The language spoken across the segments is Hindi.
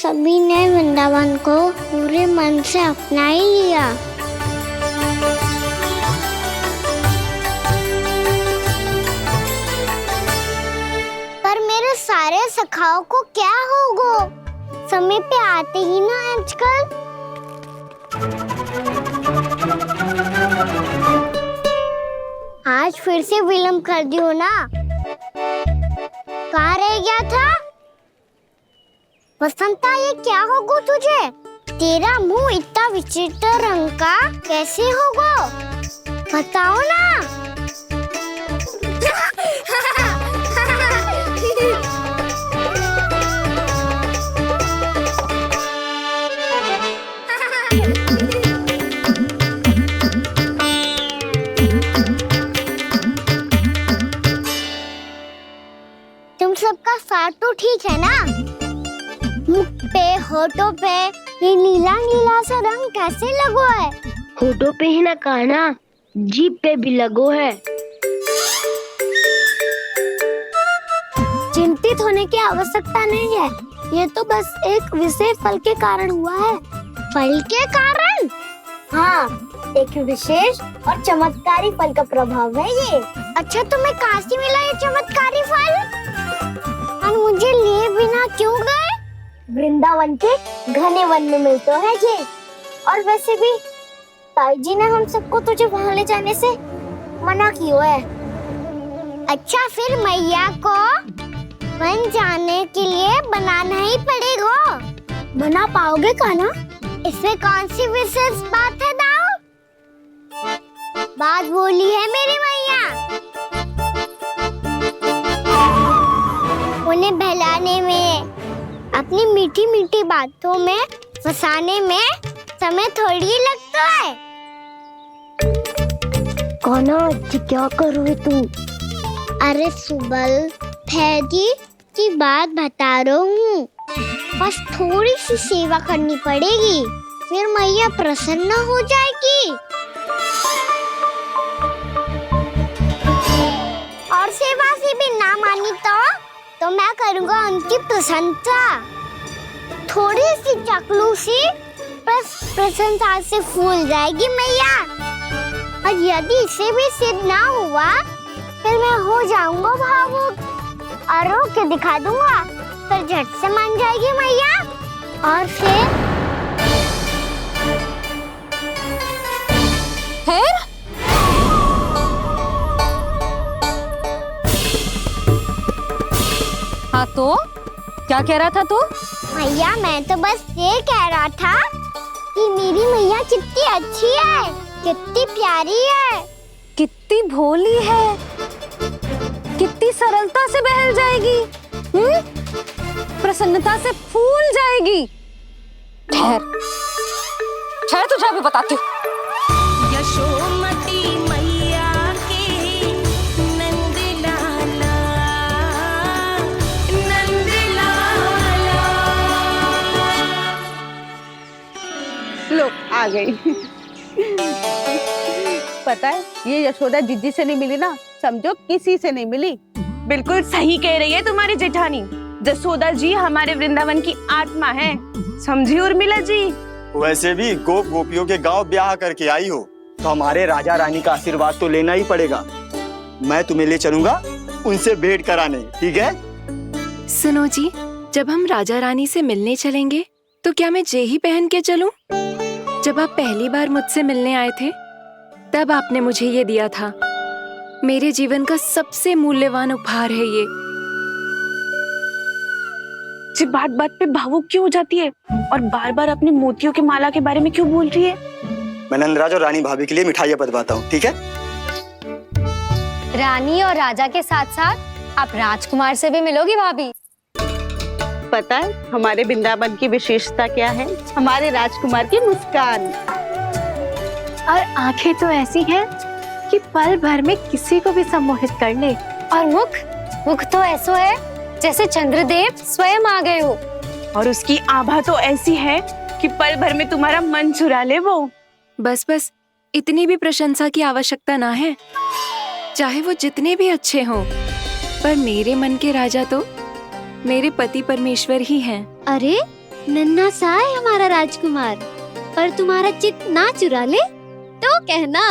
सभी ने वृंदावन को पूरे मन से अपना ही लिया। पर मेरे सारे सखाओं को क्या होगा? समय पे आते ही ना आजकल। आज फिर से विलम्ब कर दियो ना। कहाँ रह गया था? वसंता, ये क्या होगा तुझे? तेरा मुंह इतना विचित्र रंग का कैसे होगा? बताओ ना। तुम सबका साथ तो ठीक है ना? मुख पे, होठों पे ये नीला नीला सा रंग कैसे लगो है? होठों पे ही ना कहना, जीभ पे भी लगो है। चिंतित होने की आवश्यकता नहीं है। ये तो बस एक विशेष फल के कारण हुआ है। फल के कारण? हाँ, एक विशेष और चमत्कारी फल का प्रभाव है ये। अच्छा, तुम्हें कहाँ से मिला ये चमत्कारी फल? और मुझे लिए बिना क्यों गए? वृंदावन के घने वन में मिलते है ये। और वैसे भी ताई जी ने हम सबको तुझे वहाँ ले जाने से मना किया है। अच्छा, फिर मैया को वन जाने के लिए बनाना ही पड़ेगा। बना पाओगे कान्हा? इसमें कौन सी विशेष बात है दाऊ? बात बोली है मेरी मैया। उन्हें बहलाने में, अपनी मीठी मीठी बातों में फंसाने में समय थोड़ी लगता है। कान्हा, क्या कर रही तू? अरे सुबल, फैजी की बात बता रहा हूँ। बस थोड़ी सी सेवा करनी पड़ेगी, फिर मैया प्रसन्न हो जाएगी। और सेवा से भी ना मानी तो मैं करूँगा उनकी प्रशंसा। थोड़ी सी चकलूसी बस प्रशंसा से फूल जाएगी मैया। और यदि इसे भी सिद्ध ना हुआ, फिर मैं हो जाऊंगा भावुक और रो के दिखा दूंगा। फिर झट से मान जाएगी मैया। और फिर हाँ, तो क्या कह रहा था तू? मैया, मैं तो बस ये कह रहा था कि मेरी मैया कितनी अच्छी है, कितनी प्यारी है, कितनी भोली है, कितनी सरलता से बहल जाएगी, प्रसन्नता से फूल जाएगी। ठहर ठहर, तुझे अभी बताती हूँ। यशोमती मैया के नंद लाला, नंद लाला। लो, आ गई। पता है, ये यशोदा जिज्जी से नहीं मिली ना, समझो किसी से नहीं मिली। बिल्कुल सही कह रही है तुम्हारी जेठानी। जसोदा जी हमारे वृंदावन की आत्मा है, समझी उर्मिला जी। वैसे भी गोप गोपियों के गांव ब्याह करके आई हो, तो हमारे राजा रानी का आशीर्वाद तो लेना ही पड़ेगा। मैं तुम्हें ले चलूंगा उनसे भेंट कराने, ठीक है? सुनो जी, जब हम राजा रानी से मिलने चलेंगे तो क्या मैं जे ही पहन के चलूं? जब आप पहली बार मुझसे मिलने आए थे, तब आपने मुझे ये दिया था। मेरे जीवन का सबसे मूल्यवान उपहार है ये। जी बात बात पे भावुक क्यों हो जाती है और बार बार अपने मोतियों के माला के बारे में क्यों बोल रही है? मैं नंदराज और रानी भाभी के लिए मिठाइयाँ बंटवाता हूँ, ठीक है? रानी और राजा के साथ साथ आप राजकुमार से भी मिलोगी भाभी। पता है हमारे वृंदावन की विशेषता क्या है? हमारे राजकुमार की मुस्कान। और आंखें तो ऐसी हैं कि पल भर में किसी को भी सम्मोहित कर ले। और मुख तो ऐसा है जैसे चंद्रदेव स्वयं आ गए हो। और उसकी आभा तो ऐसी है कि पल भर में तुम्हारा मन चुरा ले वो। बस इतनी भी प्रशंसा की आवश्यकता ना है। चाहे वो जितने भी अच्छे हों, पर मेरे मन के राजा तो मेरे पति परमेश्वर ही हैं। अरे नन्हा सा है हमारा राजकुमार, पर तुम्हारा चित ना चुरा ले तो कहना।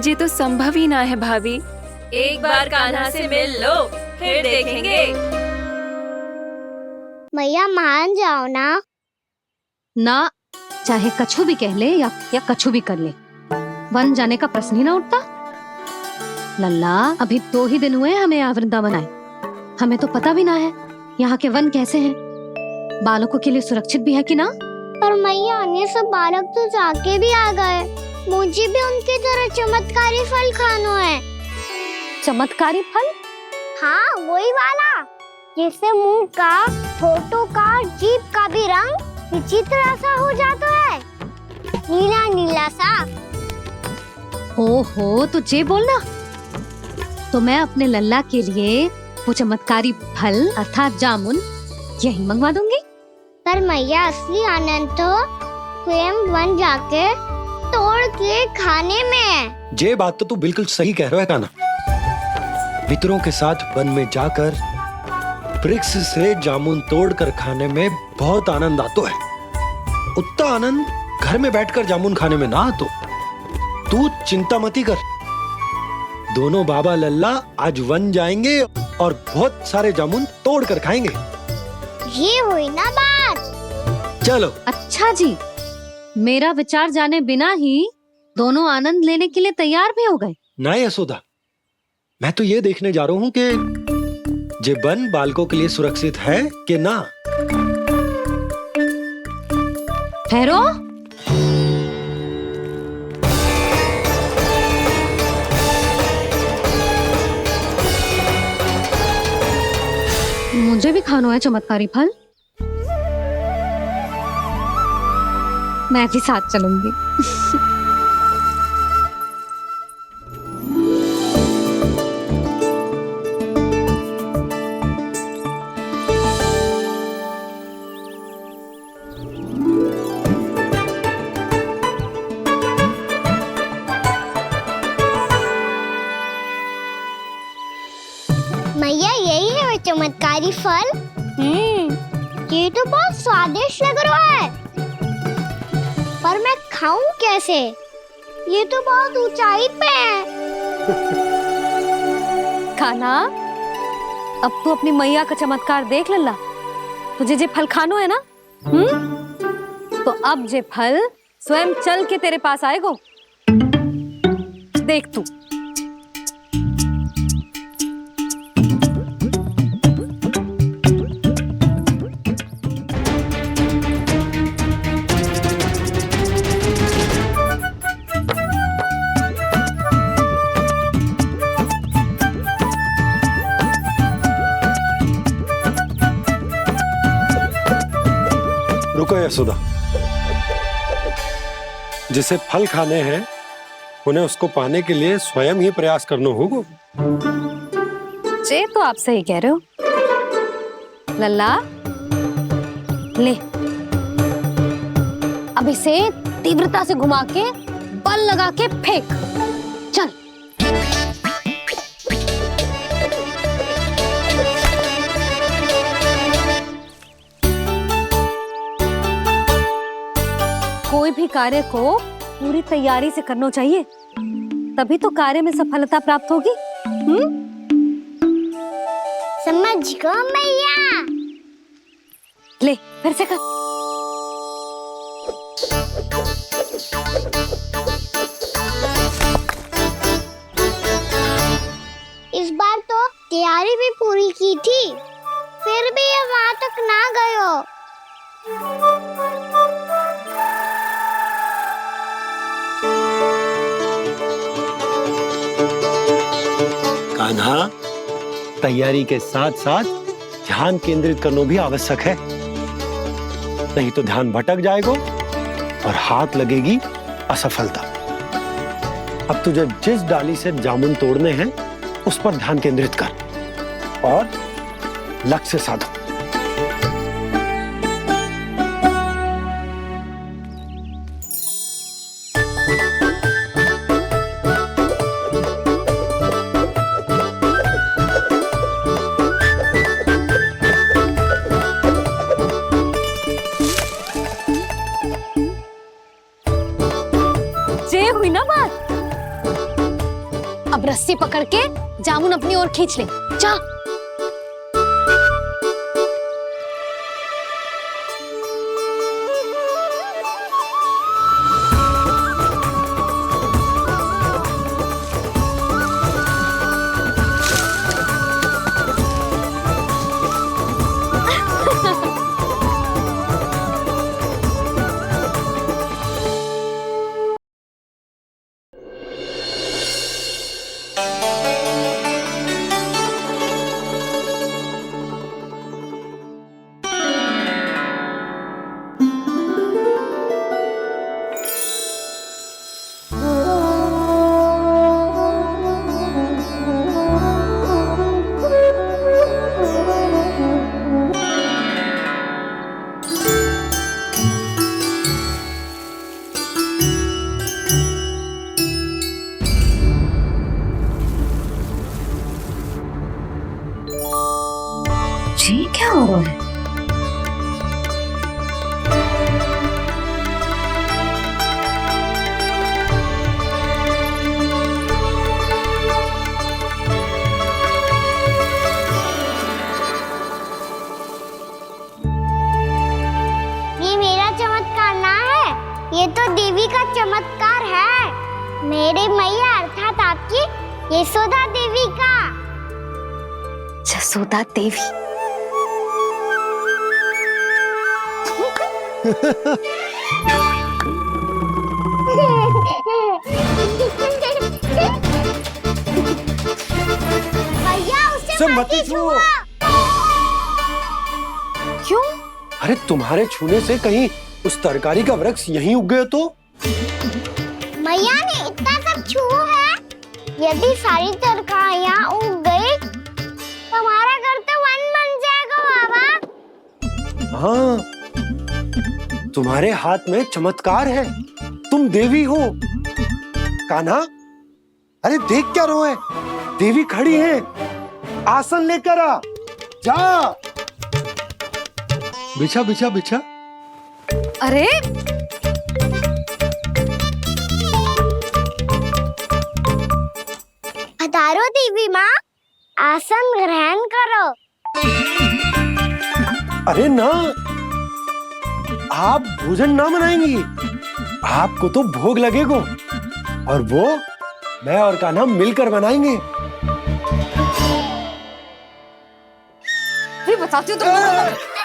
ये तो संभव ही ना है भाभी। एक बार कान्हा से मिल लो, फिर देखेंगे। मैया मान जाओ ना। ना, चाहे कछु भी कह ले या कछु भी कर ले, वन जाने का प्रश्न ही ना उठता। लल्ला, अभी 2 ही दिन हुए हमें यहाँ वृंदावन आए, हमें तो पता भी ना है यहाँ के वन कैसे हैं, बालकों के लिए सुरक्षित भी है कि ना। पर मैया ये सब बालक तो जाके भी आ गए, मुझे भी उनकी तरह चमत्कारी फल खाना है। चमत्कारी फल? हाँ, वही वाला जिससे मुंह का, होठों का, जीभ का भी रंग विचित्र सा हो जाता है, नीला नीला सा। ओहो, तो जे बोलना। तो मैं अपने लल्ला के लिए वो चमत्कारी फल अर्थात जामुन यही मंगवा दूंगी। पर मैया असली आनंद तो स्वयं वन जाके तोड़ के खाने में है। ये बात तो तू बिल्कुल सही कह रहा है कान्हा। मित्रों के साथ वन में जाकर वृक्ष से जामुन तोड़कर खाने में बहुत आनंद आता है। उतना आनंद घर में बैठकर जामुन खाने में ना आतो। तू चिंता मती कर, दोनों बाबा लल्ला आज वन जाएंगे और बहुत सारे जामुन तोड़कर खाएंगे। ये हुई ना बात। चलो। अच्छा जी, मेरा विचार जाने बिना ही दोनों आनंद लेने के लिए तैयार भी हो गए। ना यशोदा, मैं तो ये देखने जा रहा हूँ कि जे वन बालकों के लिए सुरक्षित है कि ना। ठहरो, मुझे भी खाना है चमत्कारी फल। मैं भी साथ चलूंगी। मैया यही है वो चमत्कारी फल। ये तो बहुत स्वादिष्ट लग रहा है, पर मैं खाऊं कैसे? ये तो बहुत ऊंचाई पे है। खाना, अब तू अपनी मैया का चमत्कार देख लल्ला। तुझे जे फल खानो है ना, तो अब जे फल स्वयं चल के तेरे पास आएगो। देख तू। रुको यशोदा, जिसे फल खाने हैं उन्हें उसको पाने के लिए स्वयं ही प्रयास करना होगा। जे तो आप सही कह रहे हो लल्ला। ले, अब इसे तीव्रता से घुमा के बल लगा के फेंक। चल। कोई भी कार्य को पूरी तैयारी से करना चाहिए, तभी तो कार्य में सफलता प्राप्त होगी। समझ गो मैया। ले, फिर से कर। इस बार तो तैयारी भी पूरी की थी, फिर भी ये वहां तक ना गयो। कान्हा, तैयारी के साथ साथ ध्यान केंद्रित करना भी आवश्यक है, नहीं तो ध्यान भटक जाएगा और हाथ लगेगी असफलता। अब तुझे जिस डाली से जामुन तोड़ने हैं उस पर ध्यान केंद्रित कर और लक्ष्य साधो। हुई ना बात। अब रस्सी पकड़ के जामुन अपनी ओर खींच ले, जा। जी क्या हो रहा है? ये मेरा चमत्कार ना है, ये तो देवी का चमत्कार है। मेरी मैया अर्थात आपकी यशोदा देवी का। जसोदा देवी। भैया उसे मत छुओ। क्यों? अरे तुम्हारे छूने से कहीं उस तरकारी का वृक्ष यहीं उग गए तो? मैया ने इतना सब छुआ है, यदि सारी तरकारियां उग गई तो हमारा घर तो वन बन जाएगा बाबा। हाँ, तुम्हारे हाथ में चमत्कार है, तुम देवी हो। कान्हा, अरे देख क्या रहो है, देवी खड़ी है, आसन लेकर आ, जा। बिछा बिछा बिछा। अरे पधारो देवी माँ, आसन ग्रहण करो। अरे ना, आप भोजन ना बनाएंगी, आपको तो भोग लगेगा और वो मैं और कान्हा मिलकर बनाएंगे। भी बताती हूँ तुमको।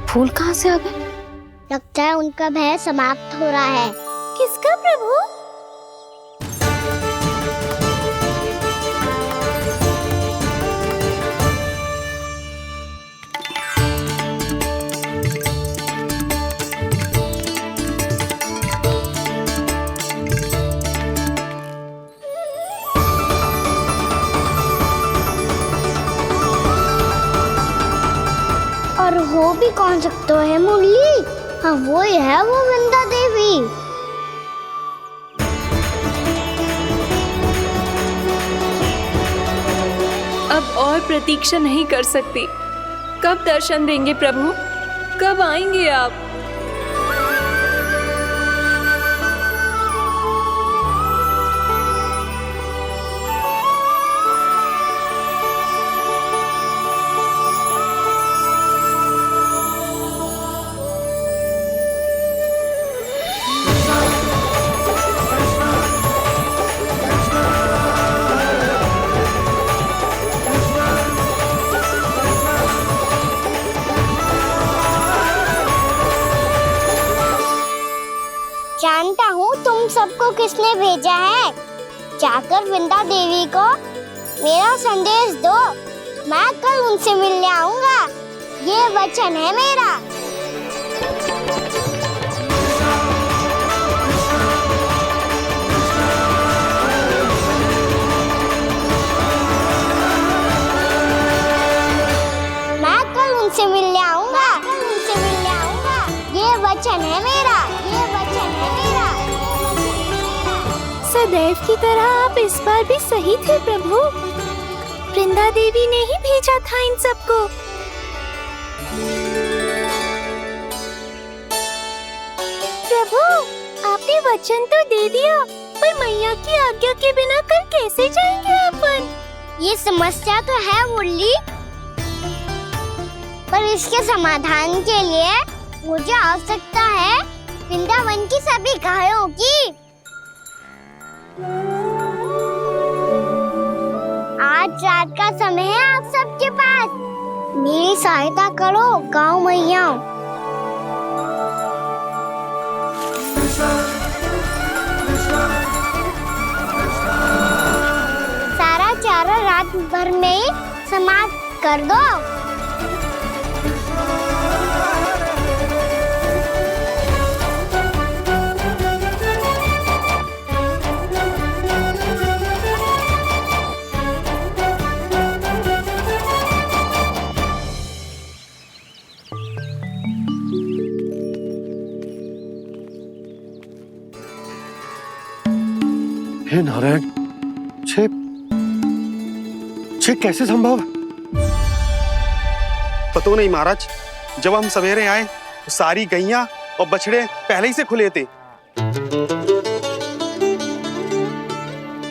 फूल कहाँ से आ गए? लगता है उनका भय समाप्त हो रहा है। किसका प्रभु? और हो भी कौन सकता है मुरली? हाँ वो ही है, वो वृंदा देवी। अब और प्रतीक्षा नहीं कर सकती। कब दर्शन देंगे प्रभु? कब आएंगे आप? जानता हूँ तुम सबको किसने भेजा है। जाकर वृंदा देवी को मेरा संदेश दो, मैं कल उनसे मिलने आऊंगा, ये वचन है मेरा। सदैव की तरह आप इस बार भी सही थे प्रभु। वृंदा देवी ने ही भेजा था इन सबको। प्रभु, आपने वचन तो दे दिया, पर मैया की आज्ञा के बिना कल कैसे जाएंगे अपन? ये समस्या तो है मुरली, पर इसके समाधान के लिए मुझे आवश्यकता है वृंदावन की सभी गायों की। आज रात का समय है आप सबके पास, मेरी सहायता करो गाँव मैया। सारा चारा रात भर में ही समाप्त कर दो। हे नारायण, छे कैसे संभव? पतो नहीं महाराज, जब हम सवेरे आए तो सारी गैया और बछड़े पहले ही से खुले थे।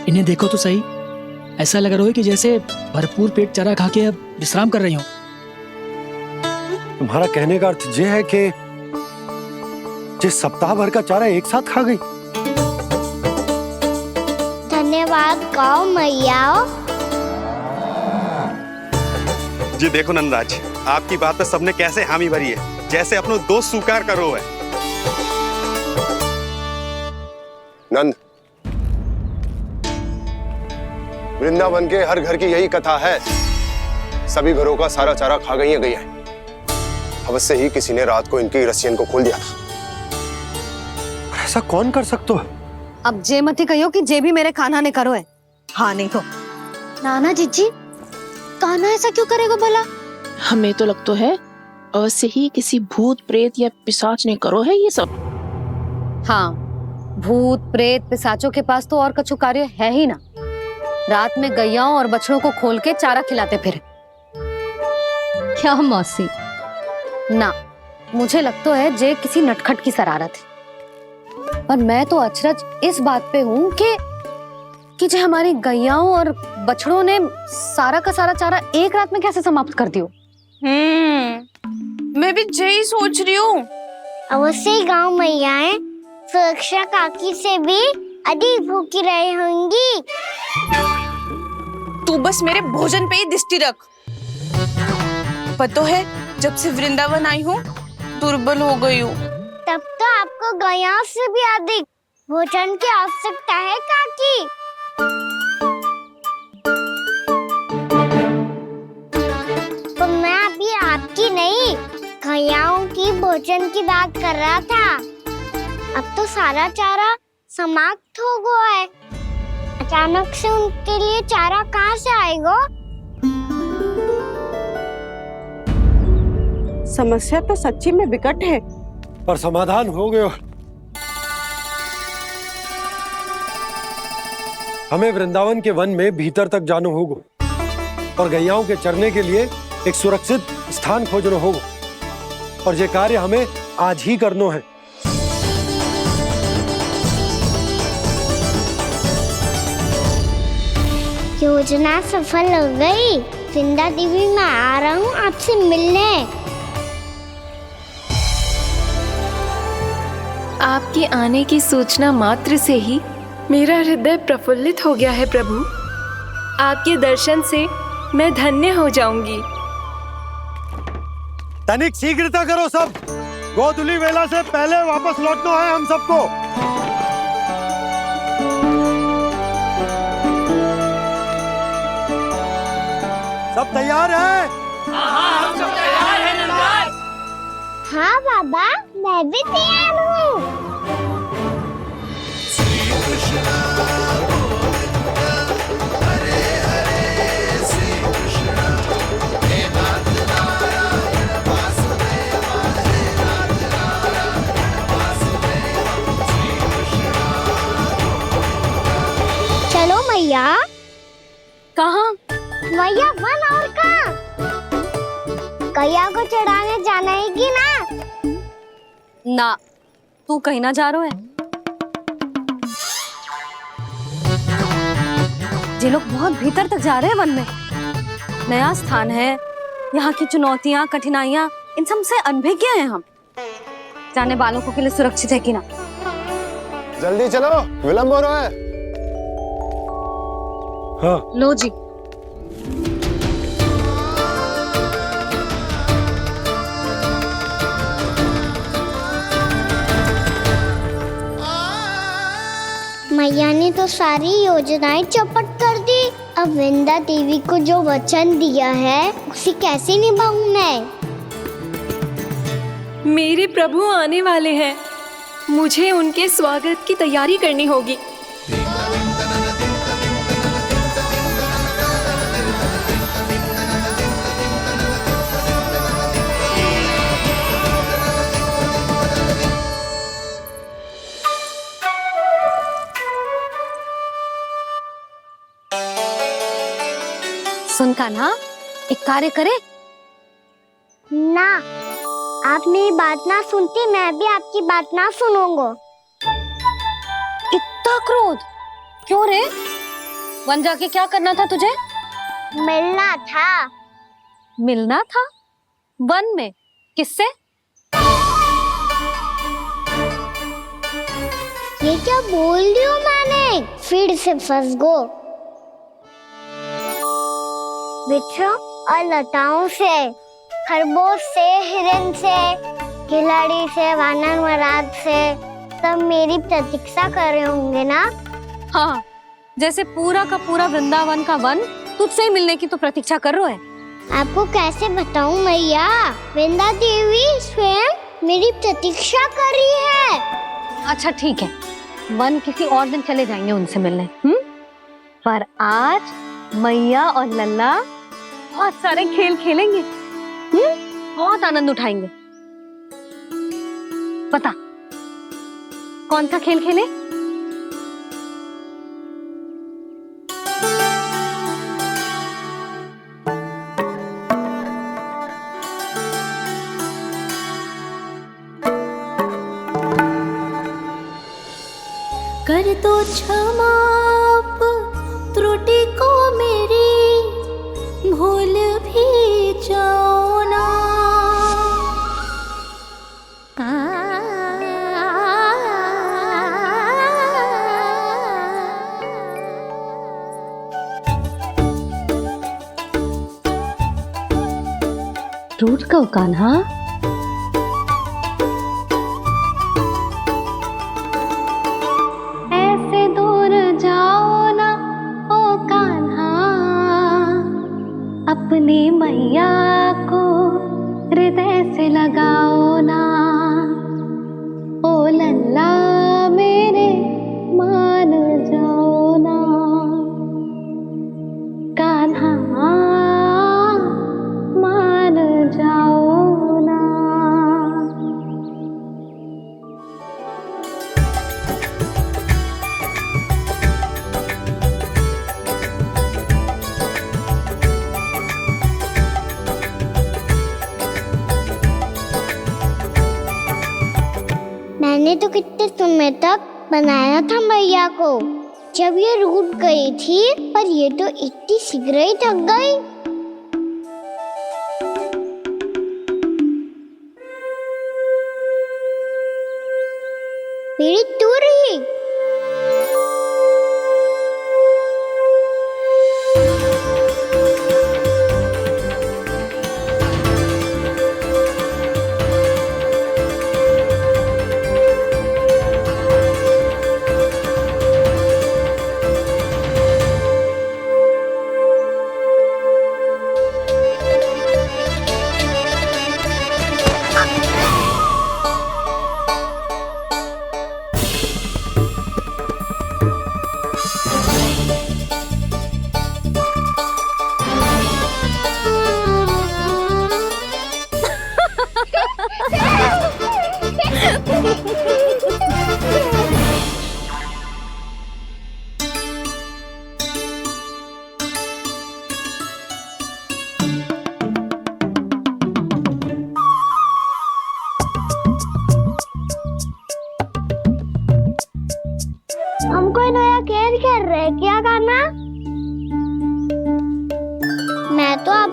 इन्हें देखो तो सही, ऐसा लग रहा है कि जैसे भरपूर पेट चारा खा के अब विश्राम कर रही हो। तुम्हारा कहने का अर्थ यह है कि जिस सप्ताह भर का चारा एक साथ खा गई। धन्यवाद गाँव मैया। जी देखो नंदराज, आपकी बात पे सबने कैसे हामी भरी है, जैसे अपनो दोस्त स्वीकार करो है। नंद, वृंदावन के हर घर की यही कथा है, सभी घरों का सारा चारा खा गई है। अवश्य ही किसी ने रात को इनकी रस्सियन को खोल दिया था। ऐसा कौन कर सकते हो? अब जे मत ही कहियो कि जे भी मेरे कान्हा ने करो है। हाँ नहीं तो नाना जीजी, कान्हा ऐसा क्यों करेगा भला? हमें तो लगता है अवश्य ही किसी भूत प्रेत या पिशाच ने करो है ये सब। हाँ, भूत प्रेत पिशाचों के पास तो और कछु कार्य है ही ना। रात में गैयाओं और बछड़ों को खोल के चारा खिलाते फिर। क्या मौसी? ना, मुझे लगता है जे किसी नटखट की शरारत है। पर मैं तो अचरज इस बात पे हूँ कि जो हमारी गैयाओं और बछड़ों ने सारा का सारा चारा एक रात में कैसे समाप्त कर दियो। मैं भी यही सोच रही हूँ। अवश्य ही गाँव मैयाएं सुरक्षा काकी से भी अधिक भूखी रही होंगी। तू बस मेरे भोजन पे ही दृष्टि रख। पता है, जब से वृंदावन आई हूँ दुर्बल हो गई हूँ। तब तो आपको गैयाओं से भी अधिक भोजन की आवश्यकता है काकी। तो मैं अभी आपकी नहीं, गैयाओं की भोजन की बात कर रहा था। अब तो सारा चारा समाप्त हो गया है, अचानक से उनके लिए चारा कहाँ से आएगा? समस्या तो सच्ची में विकट है, पर समाधान हो गयो। हमें वृंदावन के वन में भीतर तक जाना होगा और गैयाओं के चरने के लिए एक सुरक्षित स्थान खोजना होगा, और ये कार्य हमें आज ही करना है। योजना सफल हो गई। वृंदा देवी, मैं आ रहा हूँ आपसे मिलने। आपके आने की सूचना मात्र से ही मेरा हृदय प्रफुल्लित हो गया है प्रभु। आपके दर्शन से मैं धन्य हो जाऊंगी। तनिक शीघ्रता करो सब, गोधुली वेला से पहले वापस लौटना है हम सबको। सब तैयार है? हाँ, हम सब तैयार हैं नंदराज। हाँ बाबा, मैं भी तैयार हूँ। मैया। कहाँ? मैया वन और कहाँ? कैया को चढ़ाने जाना है कि ना? ना, तू कहीं ना जा रहा है। ये लोग बहुत भीतर तक जा रहे हैं वन में। नया स्थान है, यहाँ की चुनौतियाँ, कठिनाइयाँ, इन सब से अनभिज्ञ हैं हम। जाने वालों के लिए सुरक्षित है कि ना? जल्दी चलो, विलंब हो रहा है। हाँ। लो जी। मैया ने तो सारी योजनाएं चौपट कर दी। अब वृंदा देवी को जो वचन दिया है उसे कैसे निभाऊं मैं? मेरे प्रभु आने वाले हैं, मुझे उनके स्वागत की तैयारी करनी होगी। सुन कान्हा, एक कार्य करे ना, आप मेरी बात ना सुनती, मैं भी आपकी बात ना सुनूंगा। इतना क्रोध क्यों रे? वन जाके क्या करना था तुझे? मिलना था। मिलना था? वन में? किससे? ये क्या बोल रही हूँ मैंने? फिर से फंस गो। वृक्षों और लताओं से, खरगोश से, हिरन से, खिलाड़ी से, वानर महाराज से, सब मेरी प्रतीक्षा कर रहे होंगे ना? हाँ, जैसे पूरा का पूरा वृंदावन का वन तुझसे ही मिलने की तो प्रतीक्षा कर रहा है। आपको कैसे बताऊं मैया? वृंदा देवी स्वयं मेरी प्रतीक्षा कर रही है। अच्छा ठीक है, वन किसी और दिन चले जाएंगे उनसे मिलने। पर आज मैया और लल्ला बहुत सारे खेल खेलेंगे। बहुत आनंद उठाएंगे। बता, कौन सा खेल खेले? कर दो क्षमा त्रुटि को मेरी, भूल भी जाओ ना। टूट कब कान्हा? ऐसे दूर जाओ ना ओ कान्हा, अपनी मैया को हृदय से लगाओ ना। ओ लल्ला मेरे मान जाओ ना, कान्हा मान जाओ ना। मैंने तो कितने समय तक बनाया था मैया को, जब ये रूठ गई थी, पर ये तो इतनी शीघ्र ही थक गई। मेरी दूर ही।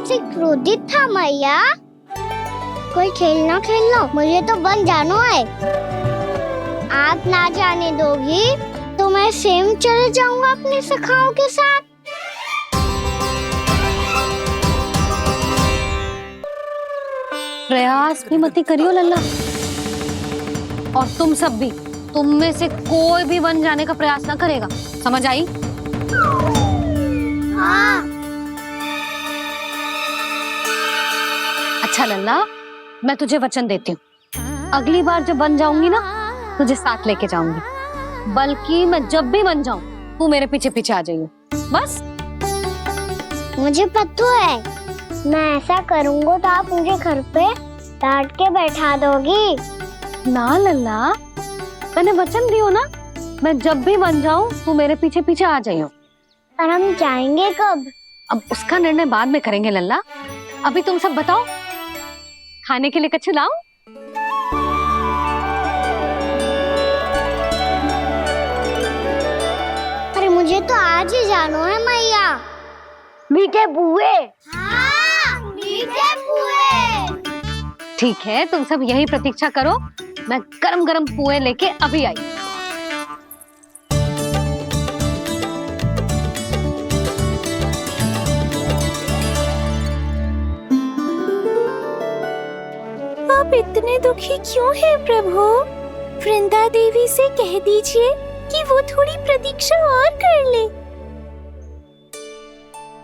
आपसे क्रोधित था मैया। कोई खेलना खेल लो, मुझे तो वन जाना है। आप ना जाने दोगी तो मैं स्वयं चले जाऊंगा अपने सखाओं के साथ। प्रयास भी मत करियो लल्ला, और तुम सब भी, तुम में से कोई भी वन जाने का प्रयास ना करेगा, समझ आई? हाँ। अच्छा लल्ला, मैं तुझे वचन देती हूँ, अगली बार जब वन जाऊंगी ना तुझे साथ लेके जाऊंगी। बल्कि मैं जब भी वन जाऊं तू मेरे पीछे पीछे आ जाइयो, बस। मुझे पता है, मैं ऐसा करूंगा तो आप मुझे घर पे डांट के बैठा दोगी। ना लल्ला, मैंने वचन दियो ना, मैं जब भी वन जाऊं तू मेरे पीछे पीछे आ जाइयो। पर हम जाएंगे कब? अब उसका निर्णय बाद में करेंगे लल्ला। अभी तुम सब बताओ, खाने के लिए कुछ लाऊं? अरे मुझे तो आज ही जाना है मैया। मीठे बुए। हाँ, मीठे पुए। ठीक है, तुम सब यही प्रतीक्षा करो, मैं गरम गरम पुए लेके अभी आई। आप इतने दुखी क्यों हैं प्रभु? वृंदा देवी से कह दीजिए कि वो थोड़ी प्रतीक्षा और कर ले।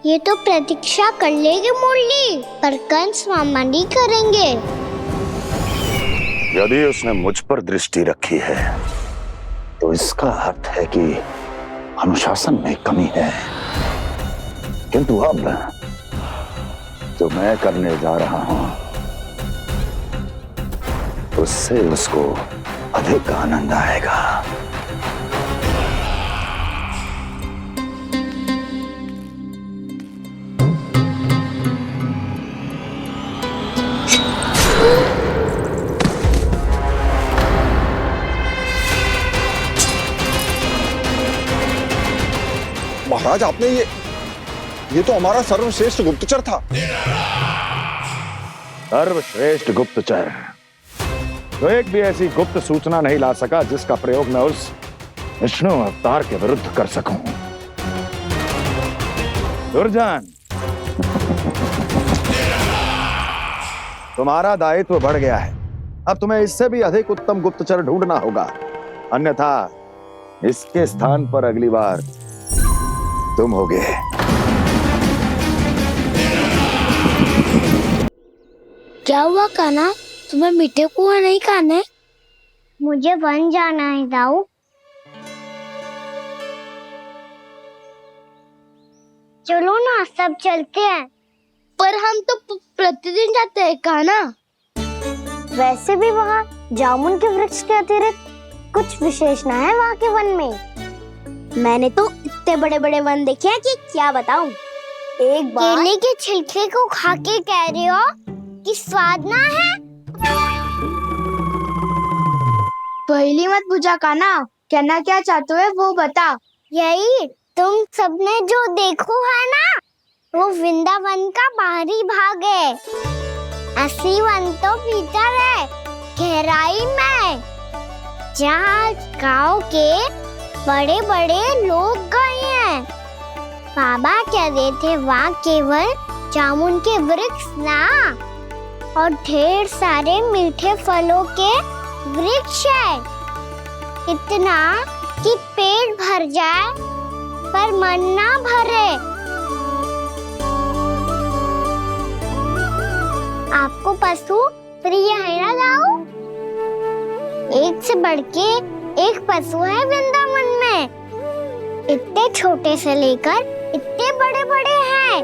ये तो प्रतीक्षा कर लेगी मुरली, पर कंस मामा नहीं करेंगे। यदि उसने मुझ पर दृष्टि रखी है तो इसका अर्थ है कि अनुशासन में कमी है। किंतु अब जो मैं करने जा रहा हूं उससे उसको अधिक आनंद आएगा। महाराज, आपने ये तो हमारा सर्वश्रेष्ठ गुप्तचर था। सर्वश्रेष्ठ गुप्तचर तो एक भी ऐसी गुप्त सूचना नहीं ला सका जिसका प्रयोग मैं उस विष्णु अवतार के विरुद्ध कर सकूं। दुर्जन, तुम्हारा दायित्व बढ़ गया है। अब तुम्हें इससे भी अधिक उत्तम गुप्तचर ढूंढना होगा, अन्यथा इसके स्थान पर अगली बार तुम होगे। क्या हुआ कान्हा, तुम्हें मीठे पुआ नहीं खाने? मुझे वन जाना है दाऊ। चलो ना, सब चलते हैं। पर हम तो प्रतिदिन जाते हैं कान्हा। वैसे भी वहाँ जामुन के वृक्ष के अतिरिक्त कुछ विशेष ना है वहाँ के वन में। मैंने तो इतने बड़े बड़े वन देखे हैं कि क्या बताऊं। एक बार केले के छिलके को खा के कह रही हो कि स्वाद ना है? पहली मत पूछा कान्हा, कहना क्या चाहते हो वो बता। यही तुम सबने जो देखो है ना, वो वृंदावन का बाहरी भाग है। असली वन तो भीतर है, गहराई में, जहाँ गांव के बड़े बड़े लोग गए हैं। बाबा कह रहे थे वहाँ केवल जामुन के वृक्ष ना, और ढेर सारे मीठे फलों के वृक्ष है। इतना कि पेट भर जाए पर मन ना भरे। आपको पशु प्रिय है ना दाऊ? एक से बढ़ के एक पशु है वृंदावन में। इतने छोटे से लेकर इतने बड़े बड़े हैं।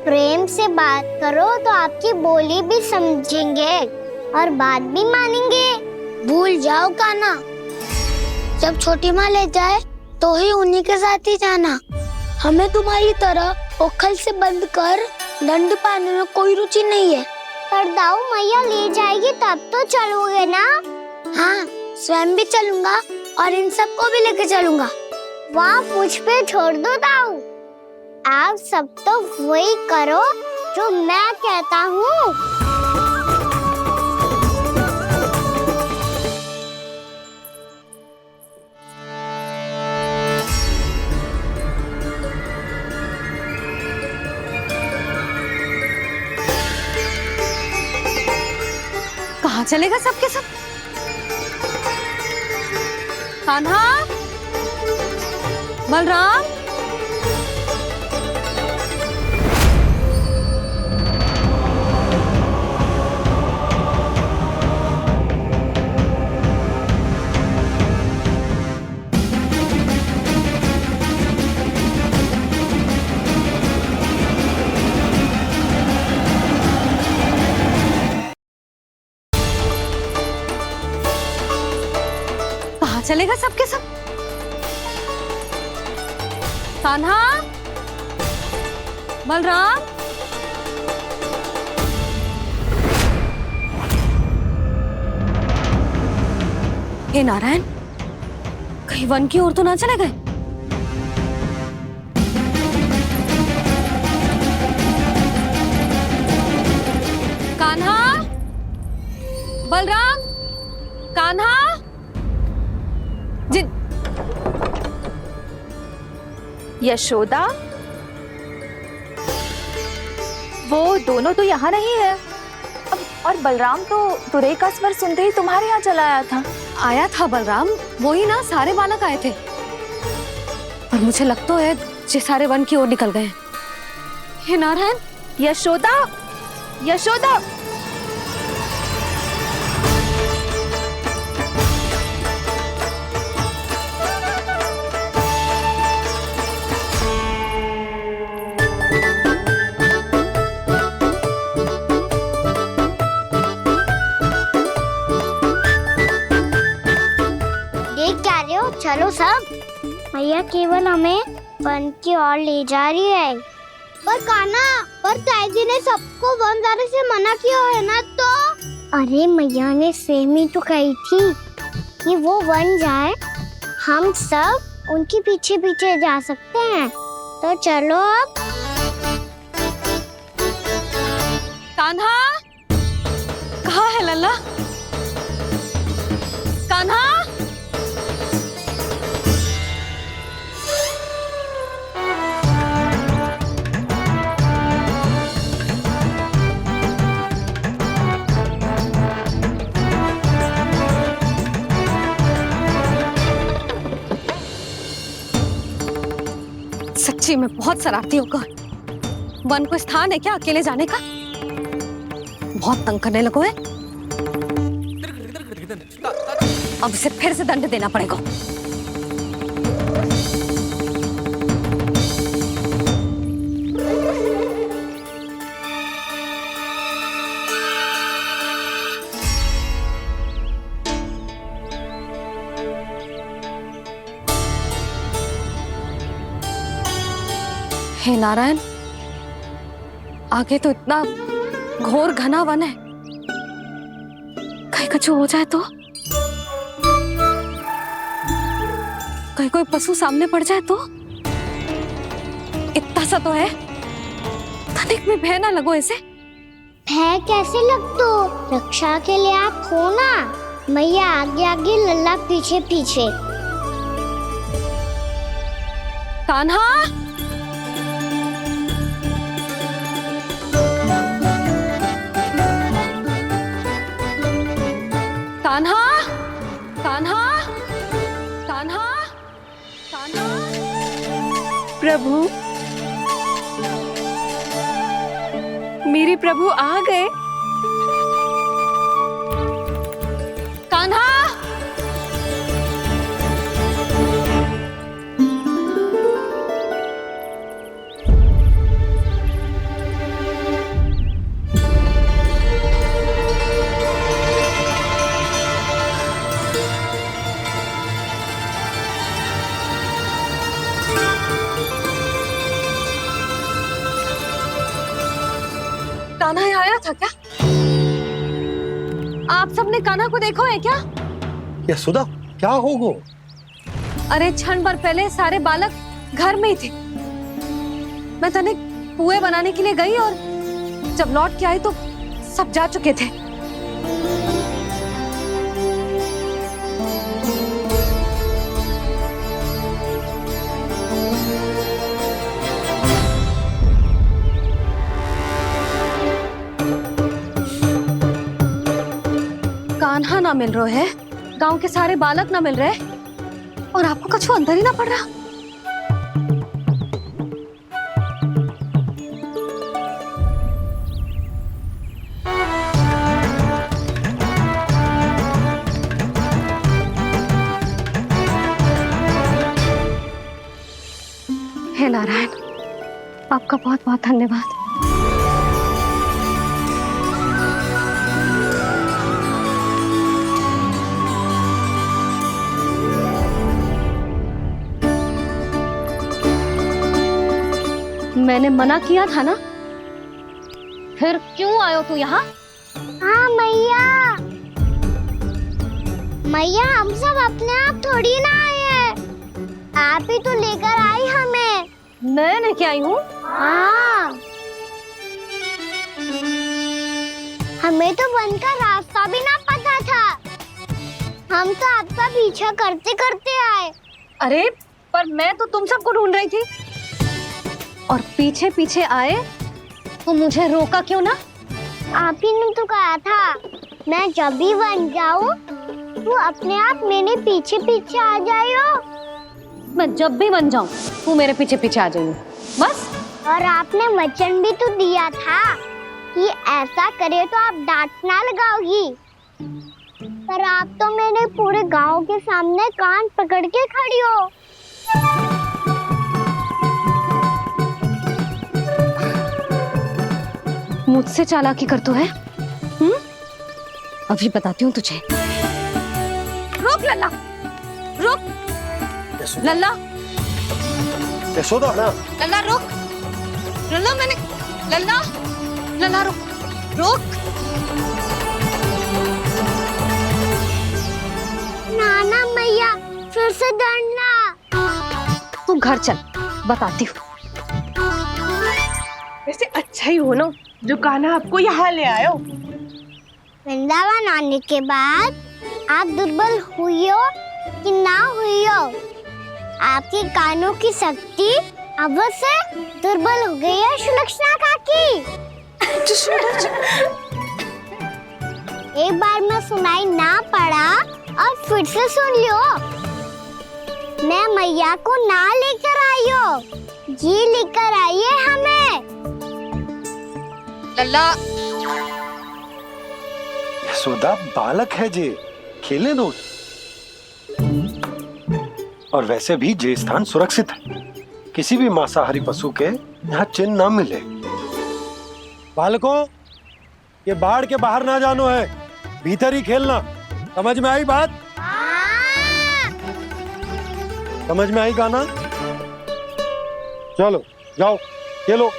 प्रेम से बात करो तो आपकी बोली भी समझेंगे और बात भी मानेंगे। भूल जाओ कान्हा, जब छोटी माँ ले जाए तो ही उन्हीं के साथ ही जाना। हमें तुम्हारी तरह ओखल से बंद कर दंड पाने में कोई रुचि नहीं है। पर दाऊ मैया ले जाएगी तब तो चलोगे ना? हाँ, स्वयं भी चलूंगा और इन सबको भी लेके चलूंगा। वहाँ मुझ पे छोड़ दो दाऊ। आप सब तो वही करो जो मैं कहता हूँ। कहाँ चलेगा सबके सब? कान्हा, बलराम, कहाँ चलेगा सबके सब? कान्हा, बलराम, हे नारायण, कहीं वन की ओर तो ना चले गए? कान्हा, बलराम, कान्हा, जिन यशोदा, वो दोनों तो यहाँ नहीं है। अब और बलराम तो तुरई का स्वर सुनते ही तुम्हारे यहाँ चला आया था। आया था बलराम, वो ही ना सारे बालक आए थे। पर मुझे लगता तो है जे सारे वन की ओर निकल गए। हे नारायण, यशोदा, यशोदा, चलो सब, मैया केवल हमें वन की ओर ले जा रही है। पर कान्हा, पर ताईजी ने सबको वन जाने से मना किया है ना तो? अरे मैया ने सेम ही तो कही थी कि वो वन जाए, हम सब उनके पीछे पीछे जा सकते हैं। तो चलो अब। कान्हा, कहाँ है लल्ला? कान्हा, सच्ची में बहुत शरारती होगा। वन को स्थान है क्या अकेले जाने का? बहुत तंग करने लगो है। अब इसे फिर से दंड देना पड़ेगा। हे नारायण, आगे तो इतना घोर घना वन है, कहीं कुछ हो जाए तो? कहीं कोई पशु सामने पड़ जाए तो? इतना सा तो है, तनिक भी भय ना लगो इसे। भय कैसे लग तो? रक्षा के लिए आप हो ना। मैया आगे आगे, लल्ला पीछे पीछे। कान्हा, कान्हा, कान्हा, कान्हा, कान्हा। प्रभु, मेरे प्रभु आ गए। कान्हा, कान्हा यहाँ आया था क्या? आप सबने कान्हा को देखो है क्या? यशोदा, क्या हो गो? अरे क्षण भर पहले सारे बालक घर में ही थे। मैं तनिक पुए बनाने के लिए गई और जब लौट के आए तो सब जा चुके थे। कान्हा ना मिल रहे है, गांव के सारे बालक ना मिल रहे, और आपको कछु अंदर ही ना पड़ रहा। हे नारायण, आपका बहुत बहुत धन्यवाद। मैंने मना किया था ना, फिर क्यों आयो तू यहाँ? हाँ मैया, मैया हम सब अपने आप थोड़ी ना आए हैं, आप ही तो लेकर आई हमें। मैं लेके आई हूँ? हाँ, हमें तो वन का रास्ता भी ना पता था, हम तो आपका पीछा करते करते आए। अरे पर मैं तो तुम सबको ढूंढ रही थी, और पीछे पीछे आए तो मुझे रोका क्यों ना? आप ही ने तो कहा था मैं जब भी बन जाऊं तू अपने आप मेरे पीछे पीछे आ जाइयो। मैं जब भी बन जाऊं तू मेरे पीछे पीछे आ जाइयो, बस। और आपने वचन भी तो दिया था कि ऐसा करे तो आप डांट ना लगाओगी, पर आप तो मेरे पूरे गांव के सामने कान पकड़ के खड़ी हो। मुझसे चालाकी कर तू है? अभी बताती हूँ तुझे। रुक लल्ला, रुक लल्ला, यशोदा ना, लल्ला रुक, लल्ला मैंने, लल्ला, लल्ला रुक, रुक। नाना मैया फिर से डरना। तू घर चल, बताती हूँ। वैसे अच्छा ही हो ना जो कान्हा आपको यहाँ ले आयो। वृंदावन आने के बाद आप दुर्बल हुई हो कि ना हुई हो, आपके कानों की शक्ति अब से दुर्बल हो गई है सुलक्षणा काकी। एक बार में सुनाई ना पड़ा और फिर से सुन लो। मैं मैया को ना लेकर आई हो, जी लेकर आई है हमें। लल्ला, यशोदा बालक है जे, खेलने दो। और वैसे भी जे स्थान सुरक्षित है, किसी भी मांसाहारी पशु के यहाँ चिन्ह ना मिले। बालकों, ये बाढ़ के बाहर ना जानो है, भीतर ही खेलना। समझ में आई बात? समझ में आई गाना? चलो जाओ खेलो।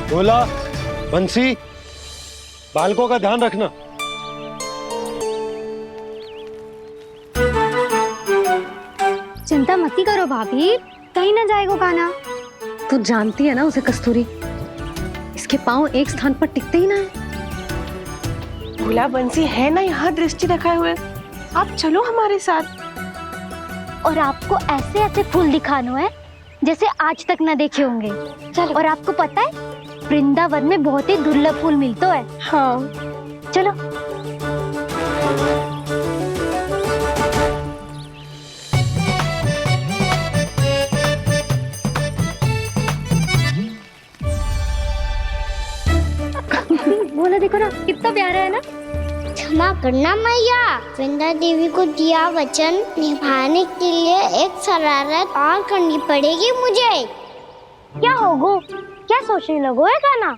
बोला बंसी, बालकों का ध्यान रखना। चिंता मती करो भाभी, कहीं ना जाएगा कान्हा। तू जानती है ना उसे कस्तूरी, इसके पांव एक स्थान पर टिकते ही ना है। भोला बंसी है ना यहाँ दृष्टि रखाए हुए, आप चलो हमारे साथ। और आपको ऐसे ऐसे फूल दिखानो है जैसे आज तक न देखे होंगे। चलो। और आपको पता है वृंदावन में बहुत ही दुर्लभ फूल मिलते हैं। हाँ चलो। बोला देखो ना कितना प्यारा है ना। क्षमा करना मैया, वृंदा देवी को दिया वचन निभाने के लिए एक शरारत और करनी पड़ेगी मुझे। क्या होगो, क्या सोचने लगो है कान्हा?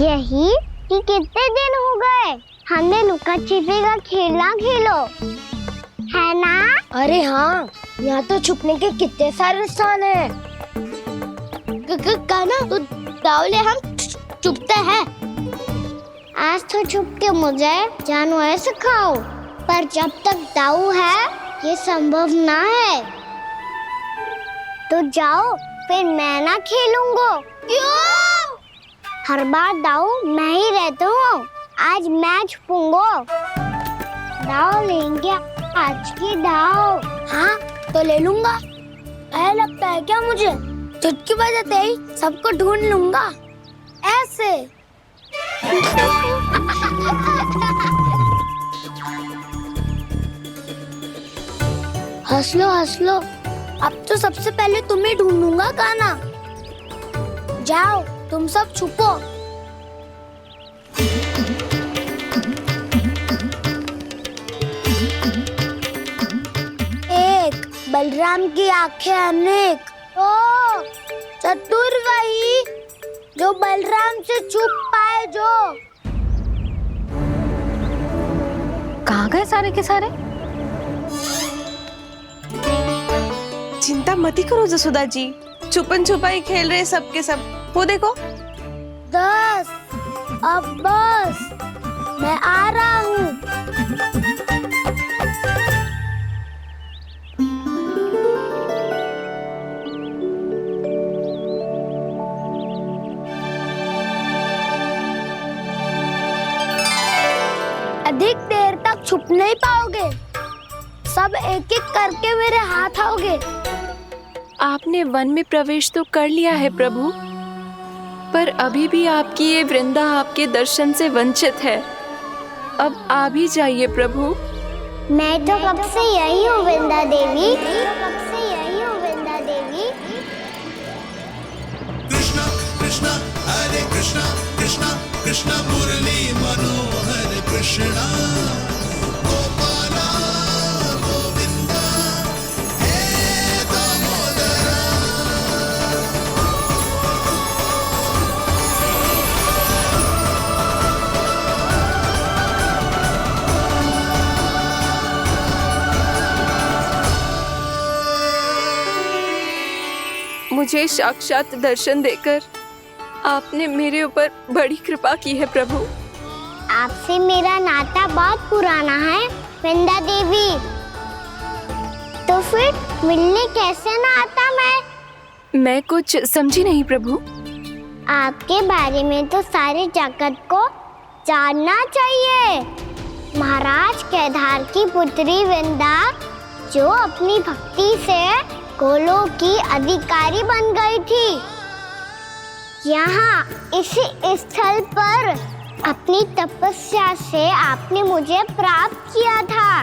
यही कि कितने दिन हो गए हमने लुका छिपी का खेलना खेलो, है ना? अरे हाँ, यहाँ तो छुपने के कितने सारे स्थान है। कान्हा तो दावले हम छुपते हैं। आज तो छुप के मुझे जानवर सिखाओ, पर जब तक दाऊ है ये संभव ना है। तो जाओ, फिर मैं ना खेलूंगा। क्यों? हर बार दाऊ मैं ही रहता हूँ, आज मैं छुपूंगा। दाऊ लेंगे आज की दाऊ। हाँ तो ले लूंगा। ऐसा लगता है क्या मुझे? चुटकी बजाते ही सबको ढूंढ लूंगा ऐसे। हंस लो, अब तो सबसे पहले तुम्हें ढूंढूंगा कान्हा। जाओ तुम सब छुपो। एक बलराम की आंखें अनेक। ओ चतुर वही जो बलराम से छुप पाए। जो कहाँ गए सारे के सारे? चिंता मत करो जसोदा जी, छुपन छुपाई खेल रहे सबके सब। वो देखो 10। अब बस, मैं आ रहा हूँ। अधिक देर तक छुप नहीं पाओगे, सब एक एक करके मेरे हाथ आओगे। आपने वन में प्रवेश तो कर लिया है प्रभु, पर अभी भी आपकी ये वृंदा आपके दर्शन से वंचित है। अब आ भी जाइए प्रभु। मैं तो कब से यही हूँ वृंदा देवी। कृष्णा कृष्णा हरे कृष्णा कृष्णा कृष्णा मुरली मनोहर कृष्णा गोपाला गोविंदा हे दामोदरा। मुझे साक्षात दर्शन देकर आपने मेरे ऊपर बड़ी कृपा की है प्रभु। आपसे मेरा नाता बहुत पुराना है वृंदा देवी। तो फिर मिलने कैसे ना आता मैं कुछ समझी नहीं प्रभु। आपके बारे में तो सारे जगत को जानना चाहिए। महाराज केदार की पुत्री वृंदा जो अपनी भक्ति से गोलों की अधिकारी बन गई थी। यहाँ इसी स्थल पर अपनी तपस्या से आपने मुझे प्राप्त किया था।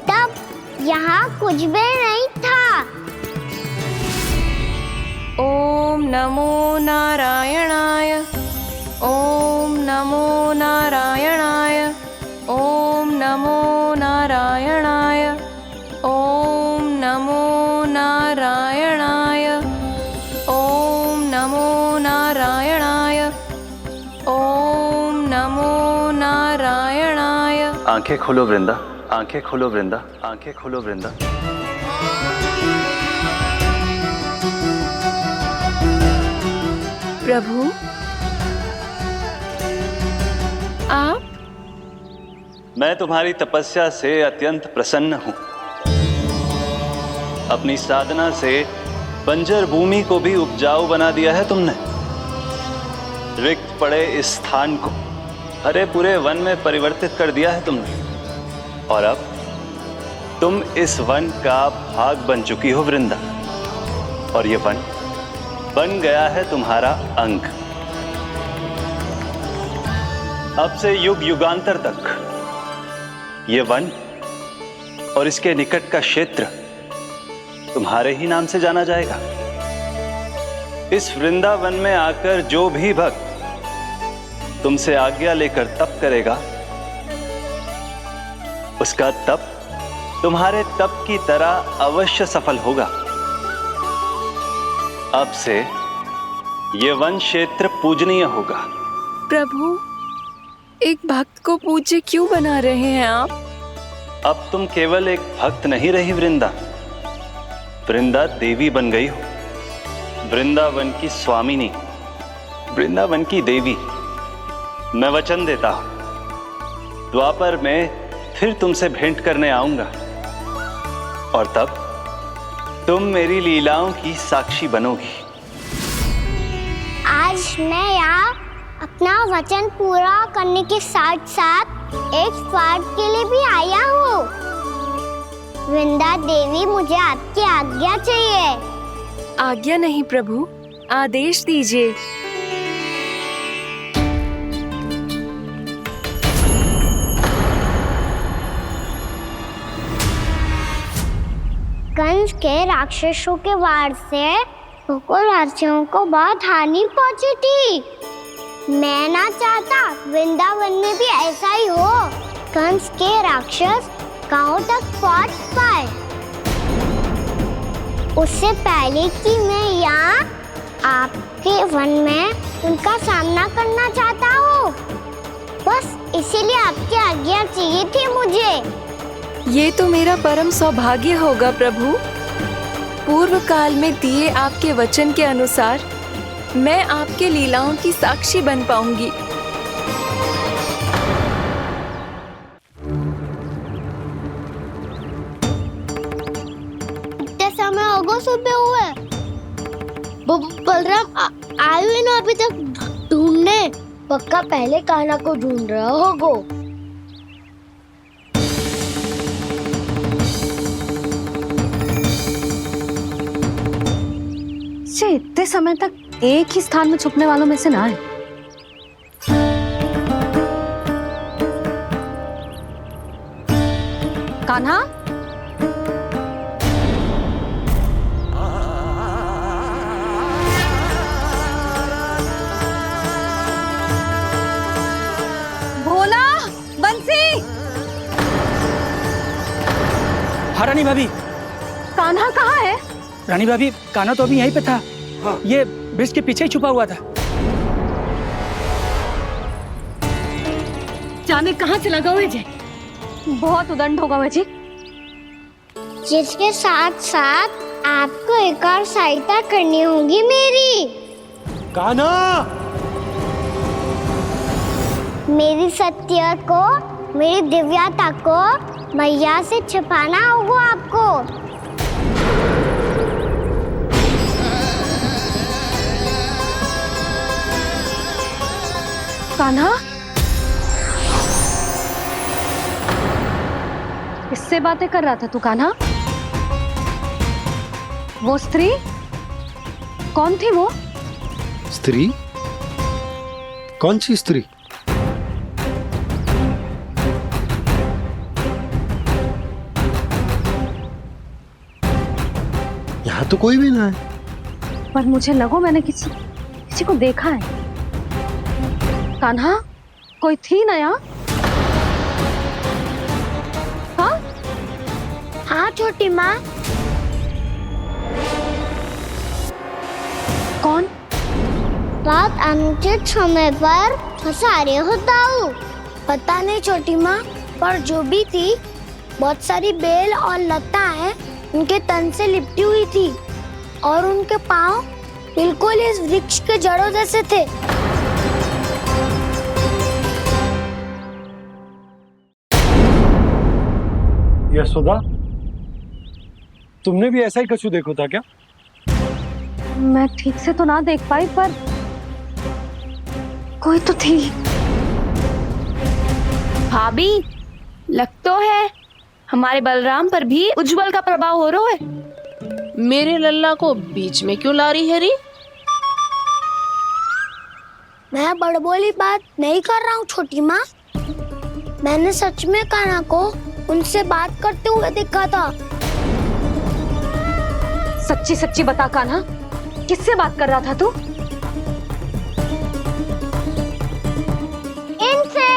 तब यहाँ कुछ भी नहीं था। ओम नमो नारायणाय, ओम नमो नारायणाय, ओम नमो नारायणाय, ओम नमो नारायणाय, ओम नमो नारायणाय, ओम नमो नारायणाय। आंखें खोलो वृंदा, आंखें खोलो वृंदा, आंखें खोलो वृंदा। प्रभु आप? मैं तुम्हारी तपस्या से अत्यंत प्रसन्न हूं। अपनी साधना से बंजर भूमि को भी उपजाऊ बना दिया है तुमने। रिक्त पड़े इस स्थान को हरे पूरे वन में परिवर्तित कर दिया है तुमने। और अब तुम इस वन का भाग बन चुकी हो वृंदा। और ये वन बन गया है तुम्हारा अंग। अब से युग युगांतर तक ये वन और इसके निकट का क्षेत्र तुम्हारे ही नाम से जाना जाएगा। इस वृंदावन में आकर जो भी भक्त तुमसे आज्ञा लेकर तप करेगा, उसका तप तुम्हारे तप की तरह अवश्य सफल होगा। अब से ये वन क्षेत्र पूजनीय होगा। प्रभु एक भक्त को पूज्य क्यों बना रहे हैं आप? अब तुम केवल एक भक्त नहीं रही वृंदा, वृंदा देवी बन गई हो। वृंदावन की स्वामिनी, वृंदावन की देवी। मैं वचन देता हूं, द्वापर में फिर तुमसे भेंट करने आऊंगा। और तब तुम मेरी लीलाओं की साक्षी बनोगी। आज मैं यहाँ अपना वचन पूरा करने के साथ साथ एक स्वार्थ के लिए भी आया हूँ। वृंदा देवी, मुझे आपकी आज्ञा चाहिए। आज्ञा नहीं प्रभु, आदेश दीजिए। कंस के राक्षसों के वार से गोकुलवासियों को बहुत हानि पहुंची थी। मैं ना चाहता वृंदावन में भी ऐसा ही हो। कंस के राक्षस गांव तक पहुंच पाए, उससे पहले कि मैं यहाँ आपके वन में उनका सामना करना चाहता हूँ। बस इसीलिए आपकी आज्ञा चाहिए थी मुझे। ये तो मेरा परम सौभाग्य होगा प्रभु। पूर्व काल में दिए आपके वचन के अनुसार मैं आपके लीलाओं की साक्षी बन पाऊंगी। इतने समय होगा सुबह हुए, बलराम आयु ही ना अभी तक ढूंढने। पक्का पहले कान्हा को ढूंढ रहा होगा। इतने समय तक एक ही स्थान में छुपने वालों में से ना है। कान्हा, भोला, बंसी। हाँ रानी भाभी। कान्हा कहाँ है? रानी भाभी, कान्हा तो अभी यहीं पे था। हाँ। ये ब्रिज के पीछे ही छुपा हुआ था। जाने कहाँ चला गया है? बहुत उदंड होगा जी। जिसके साथ साथ आपको एक और सहायता करनी होगी मेरी। कान्हा, मेरी सत्य को, मेरी दिव्यता को मैया से छिपाना होगा आपको। कान्हा, किससे बातें कर रहा था तू कान्हा? वो स्त्री कौन थी? वो स्त्री? कौन सी स्त्री? यहाँ तो कोई भी ना है। पर मुझे लगो मैंने किसी को देखा है। कान्हा, कोई थी ना यहाँ? हाँ? हाँ छोटी माँ। कौन? बहुत अनुचित समय पर फंसारे होता हूँ। पता नहीं छोटी माँ, पर जो भी थी, बहुत सारी बेल और लता है उनके तन से लिपटी हुई थी और उनके पाँव बिल्कुल इस वृक्ष के जड़ों जैसे थे। यशोदा, तुमने भी ऐसा ही कछु देखो था क्या? मैं ठीक से तो ना देख पाई, पर कोई तो थी। भाभी, लग तो है हमारे बलराम पर भी उज्जवल का प्रभाव हो रहा है। मेरे लल्ला को बीच में क्यों ला रही है री? मैं बड़बोली बात नहीं कर रहा हूँ छोटी माँ। मैंने सच में कान्हा को उनसे बात करते हुए देखा था। सच्ची सच्ची बता कान्हा, किससे बात कर रहा था तू? इनसे।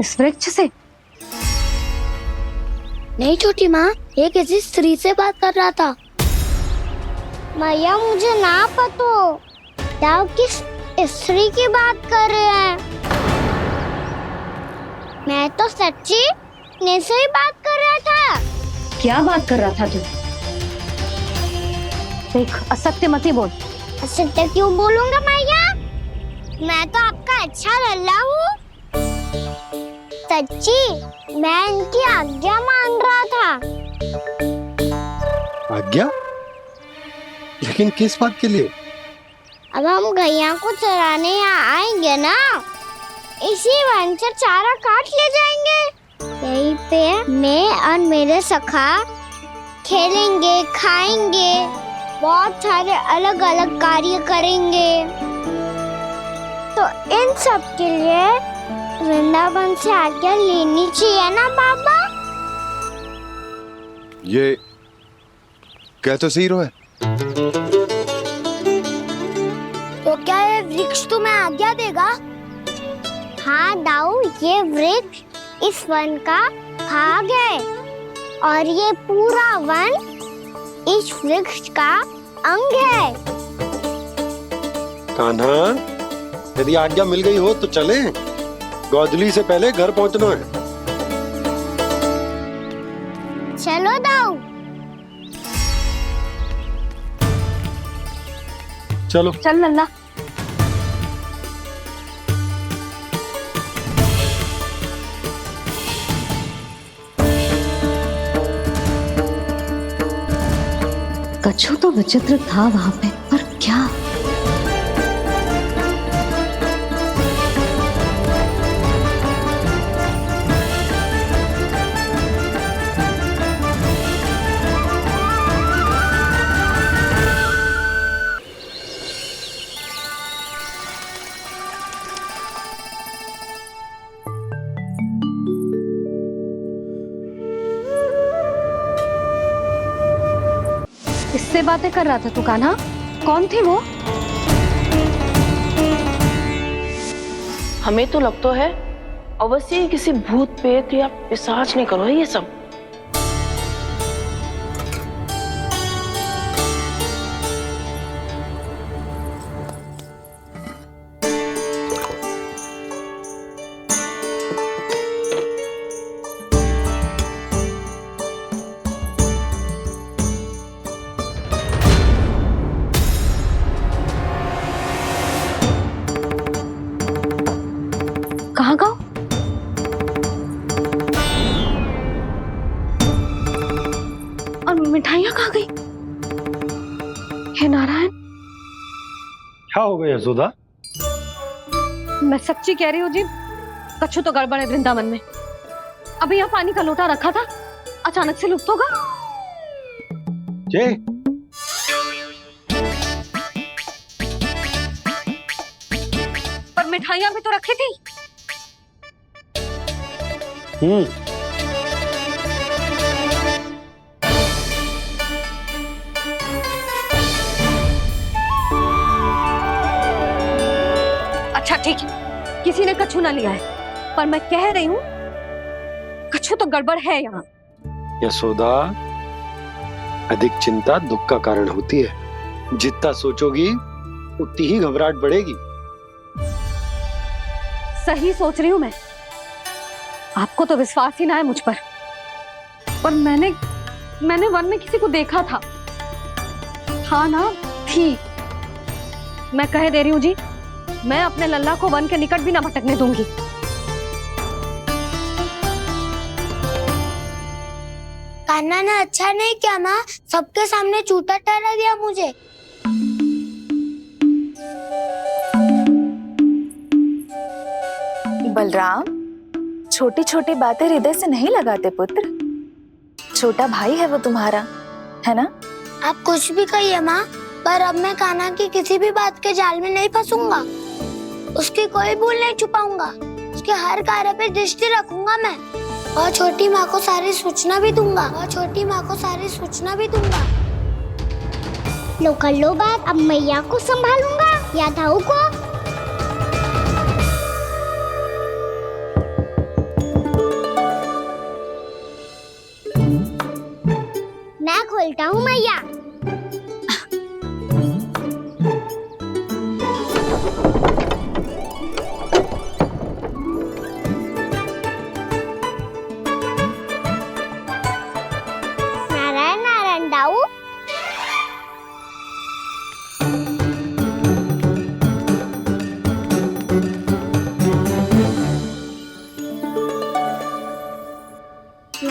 इस वृक्ष से? नहीं छोटी माँ, ये किसी स्त्री से बात कर रहा था। मैया, मुझे ना पता आप किस स्त्री की बात कर रहे हैं। मैं तो सच्ची ने से ही बात कर रहा था। क्या बात कर रहा था तू? देख, असत्य मत ही बोल। असत्य क्यों बोलूंगा मैया? मैं तो आपका अच्छा लल्ला हूँ। सच्ची, मैं इनकी आज्ञा मान रहा था। आज्ञा? लेकिन किस बात के लिए? अब हम गैया को चराने यहाँ आएंगे ना, इसी वन से चारा काट ले जाएंगे। यहीं पे मैं और मेरे सखा खेलेंगे, खाएंगे, बहुत सारे अलग अलग कार्य करेंगे। तो इन सब के लिए वृंदावन से आज्ञा लेनी चाहिए ना बाबा? ये कह तो सही रहा है। तो क्या ये वृक्ष तुम्हें आज्ञा देगा? हाँ दाऊ, ये वृक्ष इस वन का भाग है और ये पूरा वन इस वृक्ष का अंग है। कान्हा, यदि आज्ञा मिल गई हो तो चले। गोधली से पहले घर पहुंचना है। चलो दाऊ। चलो चल लल्ला। कछु तो विचित्र था वहां पे, पर क्या? किससे बातें कर रहा था तू कान्हा? कौन थी वो? हमें तो लगता है अवश्य ही किसी भूत प्रेत या पिशाच ने करो है ये सब। कहाँ गाँव? और मिठाइयाँ कहाँ गई? हे नारायण! क्या हो गया यशोदा? मैं सच्ची कह रही हूँ जी, कछु तो गड़बड़ है वृंदावन में। अभी यहाँ पानी का लोटा रखा था, अचानक से लुप्त होगा। जय, पर मिठाइयाँ भी तो रखी थी। अच्छा ठीक है, किसी ने कछु ना लिया है, पर मैं कह रही हूँ कछु तो गड़बड़ है यहाँ। यशोदा, अधिक चिंता दुख का कारण होती है। जितना सोचोगी उतनी ही घबराहट बढ़ेगी। सही सोच रही हूँ मैं। आपको तो विश्वास ही ना है मुझ पर मैंने वन में किसी को देखा था। हाँ ना, थी। मैं कह दे रही हूँ जी, मैं अपने लल्ला को वन के निकट भी ना भटकने दूंगी। कान्हा ने अच्छा नहीं किया माँ, सबके सामने चूता ठहरा दिया मुझे। बलराम, छोटी छोटी बातें हृदय से नहीं लगाते पुत्र। छोटा भाई है वो तुम्हारा, है ना? आप कुछ भी कहिए माँ, पर अब मैं कान्हा की किसी भी बात के जाल में नहीं फंसूंगा। उसकी कोई भूल नहीं छुपाऊंगा। उसके हर कार्य पे दृष्टि रखूंगा मैं, और छोटी माँ को सारी सूचना भी दूंगा। लो कर लो बात, अब मैया को संभालूंगा या दाऊ को। मैं खोलता हूँ मैया। नारायण नारायण दाऊ।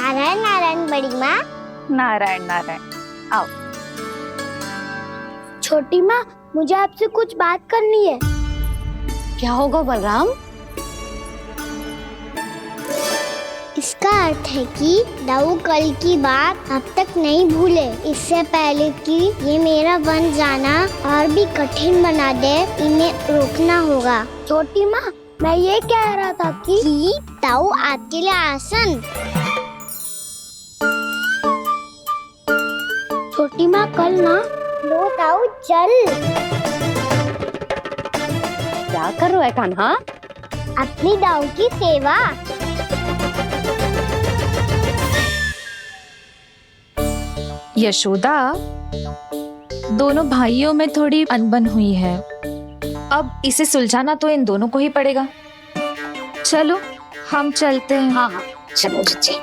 नारायण नारायण बड़ी माँ। नारायण नारायण। आओ। छोटी माँ, मुझे आपसे कुछ बात करनी है। क्या होगा बलराम? इसका अर्थ है कि दाऊ कल की बात अब तक नहीं भूले। इससे पहले कि ये मेरा वन जाना और भी कठिन बना दे, इन्हें रोकना होगा। छोटी माँ, मैं ये कह रहा था कि दाऊ आपके लिए आसन। छोटी माँ, कल ना लो दाऊ चल। क्या कर रहा है कान्हा? अपनी दाऊ की सेवा। यशोदा, दोनों भाइयों में थोड़ी अनबन हुई है। अब इसे सुलझाना तो इन दोनों को ही पड़ेगा। चलो हम चलते हैं। हाँ हाँ चलो चचे।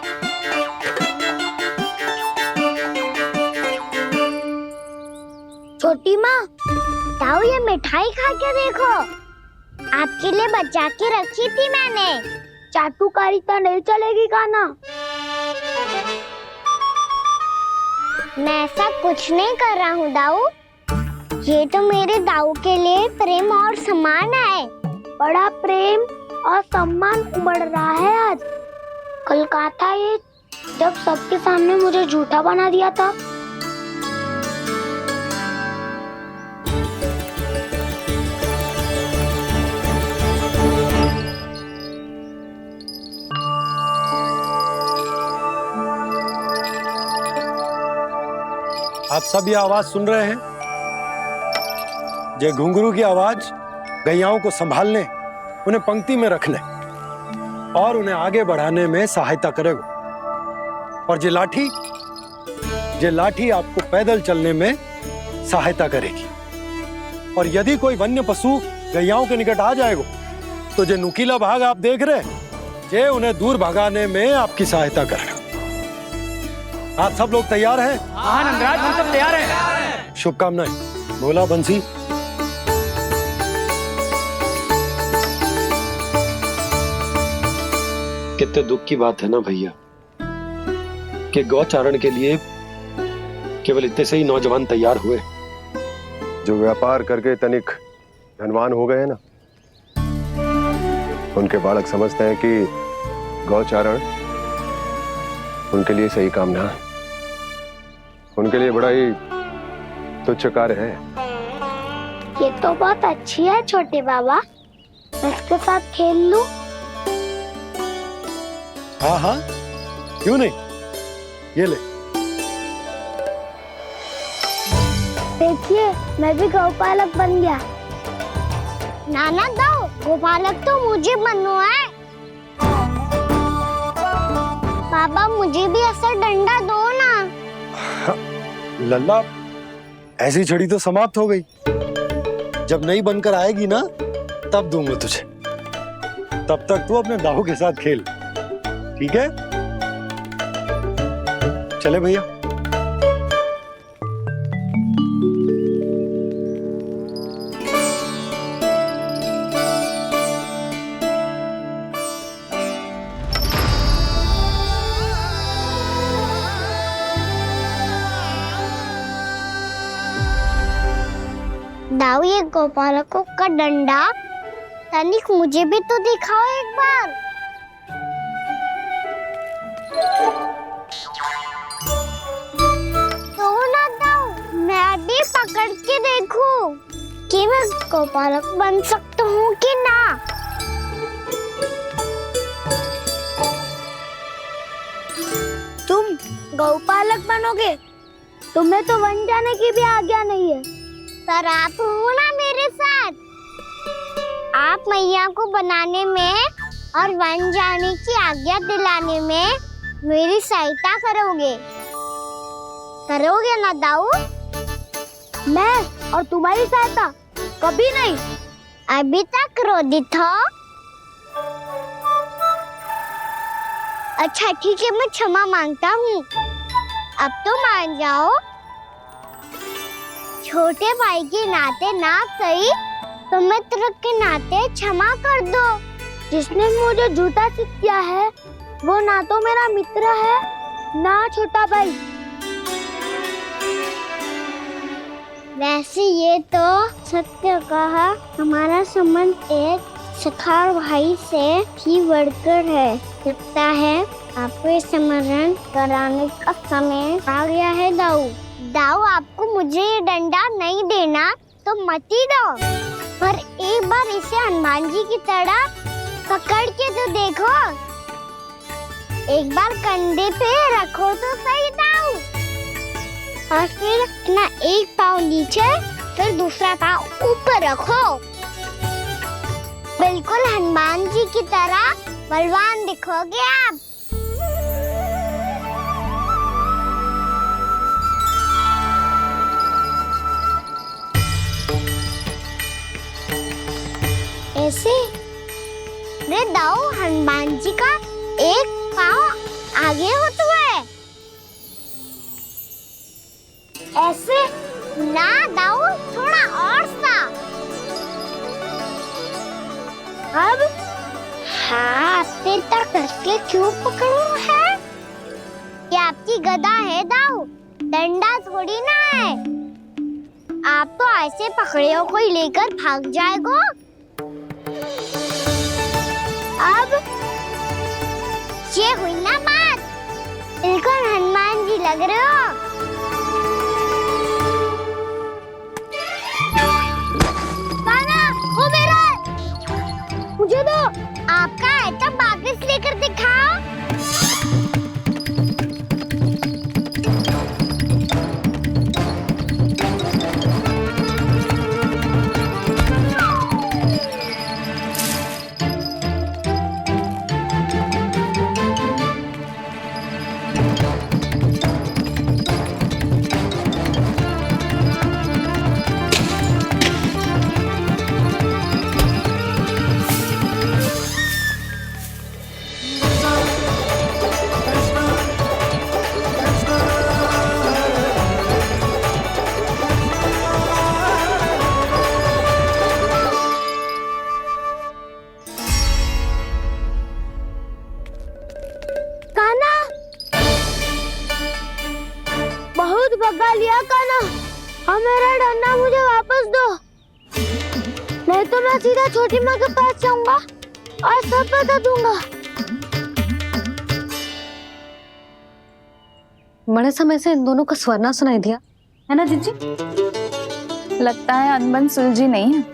छोटी माँ, दाऊ ये मिठाई खा के देखो। आपके लिए बचा के रखी थी मैंने। चाटुकारिता नहीं चलेगी कान्हा। मैं ऐसा कुछ नहीं कर रहा हूँ दाऊ। ये तो मेरे दाऊ के लिए प्रेम और सम्मान है। बड़ा प्रेम और सम्मान उमड़ रहा है आज। कल कहा था ये, जब सबके सामने मुझे झूठा बना दिया था। आप सब ये आवाज सुन रहे हैं? ये घुंघरू की आवाज गैयाओं को संभालने, उन्हें पंक्ति में रखने और उन्हें आगे बढ़ाने में सहायता करेगा। और ये लाठी आपको पैदल चलने में सहायता करेगी। और यदि कोई वन्य पशु गैयाओं के निकट आ जाएगा तो जो नुकीला भाग आप देख रहे हैं, ये उन्हें दूर भगाने में आपकी सहायता करेगा। आप सब लोग तैयार हैं? हाँ नंदराज, हम सब तैयार हैं। शुभकामनाएं। बोला बंसी। कितने दुख की बात है ना भैया कि गौचारण के लिए केवल इतने से ही नौजवान तैयार हुए। जो व्यापार करके तनिक धनवान हो गए ना, उनके बालक समझते हैं कि गौचारण उनके लिए सही काम ना है। उनके लिए बड़ा ही तुच्छ कार्य है। ये तो बहुत अच्छी है छोटे बाबा, मैं इसके साथ खेल लूं? हाँ हाँ क्यों नहीं, ये ले। देखिए मैं भी गौपालक बन गया। नाना दाऊ, गौपालक तो मुझे बनना है। बाबा मुझे भी ऐसा डंडा दो ना। लल्ला, ऐसी छड़ी तो समाप्त हो गई। जब नई बनकर आएगी ना तब दूंगा तुझे। तब तक तू अपने दाऊ के साथ खेल, ठीक है? चले भैया। दाऊ, ये गोपालकों का डंडा तनिक मुझे भी तो दिखाओ एक बार। तो ना दाऊ, मैं भी पकड़ के देखूं कि मैं गोपालक बन सकता हूँ कि ना। तुम गौपालक बनोगे? तुम्हें तो वन जाने की भी आज्ञा नहीं है। पर आप हो ना मेरे साथ। आप मैया को बनाने में और वन जाने की आज्ञा दिलाने में मेरी सहायता करोगे ना दाऊ? मैं और तुम्हारी सहायता कभी नहीं। अभी तक क्रोधित हो? अच्छा ठीक है, मैं क्षमा मांगता हूँ। अब तो मान जाओ। छोटे भाई के नाते ना सही तो मित्र के नाते क्षमा कर दो। जिसने मुझे झूठा सिद्ध किया है वो ना तो मेरा मित्र है ना छोटा भाई। वैसे ये तो सत्य कहा, हमारा संबंध एक सखा भाई से भी बढ़कर है। लगता है आपको स्मरण कराने का समय आ गया है दाऊ। दाऊ, आपको मुझे ये डंडा नहीं देना तो मत ही दो, पर एक बार इसे हनुमान जी की तरह पकड़ के तो देखो। एक बार कंधे पे रखो तो सही दाऊ, और फिर अपना एक पाँव नीचे फिर दूसरा पाँव ऊपर रखो। बिल्कुल हनुमान जी की तरह बलवान दिखोगे आप। ऐसे रे दाऊ, हनुमान जी का एक पाँव आगे होता है। ऐसे ना दाऊ, थोड़ा और सा। अब हाथ तक कसके क्यों पकड़ू है? ये आपकी गदा है दाऊ, डंडा थोड़ी ना है। आप तो ऐसे पकड़े हो कोई लेकर भाग जाएगा। अब ये हुई ना बात, बिल्कुल हनुमान जी लग रहे हो। वो मेरा, मुझे दो। आपका आइटम वापस लेकर दिखाओ। भगा लिया कान्हा, अब मेरा डंडा मुझे वापस दो, नहीं तो मैं सीधा छोटी माँ के पास जाऊंगा और सब बता दूंगा। बड़े समय से इन दोनों का स्वर ना सुनाई दिया, है ना जीजी? लगता है अनबन सुलझी नहीं है।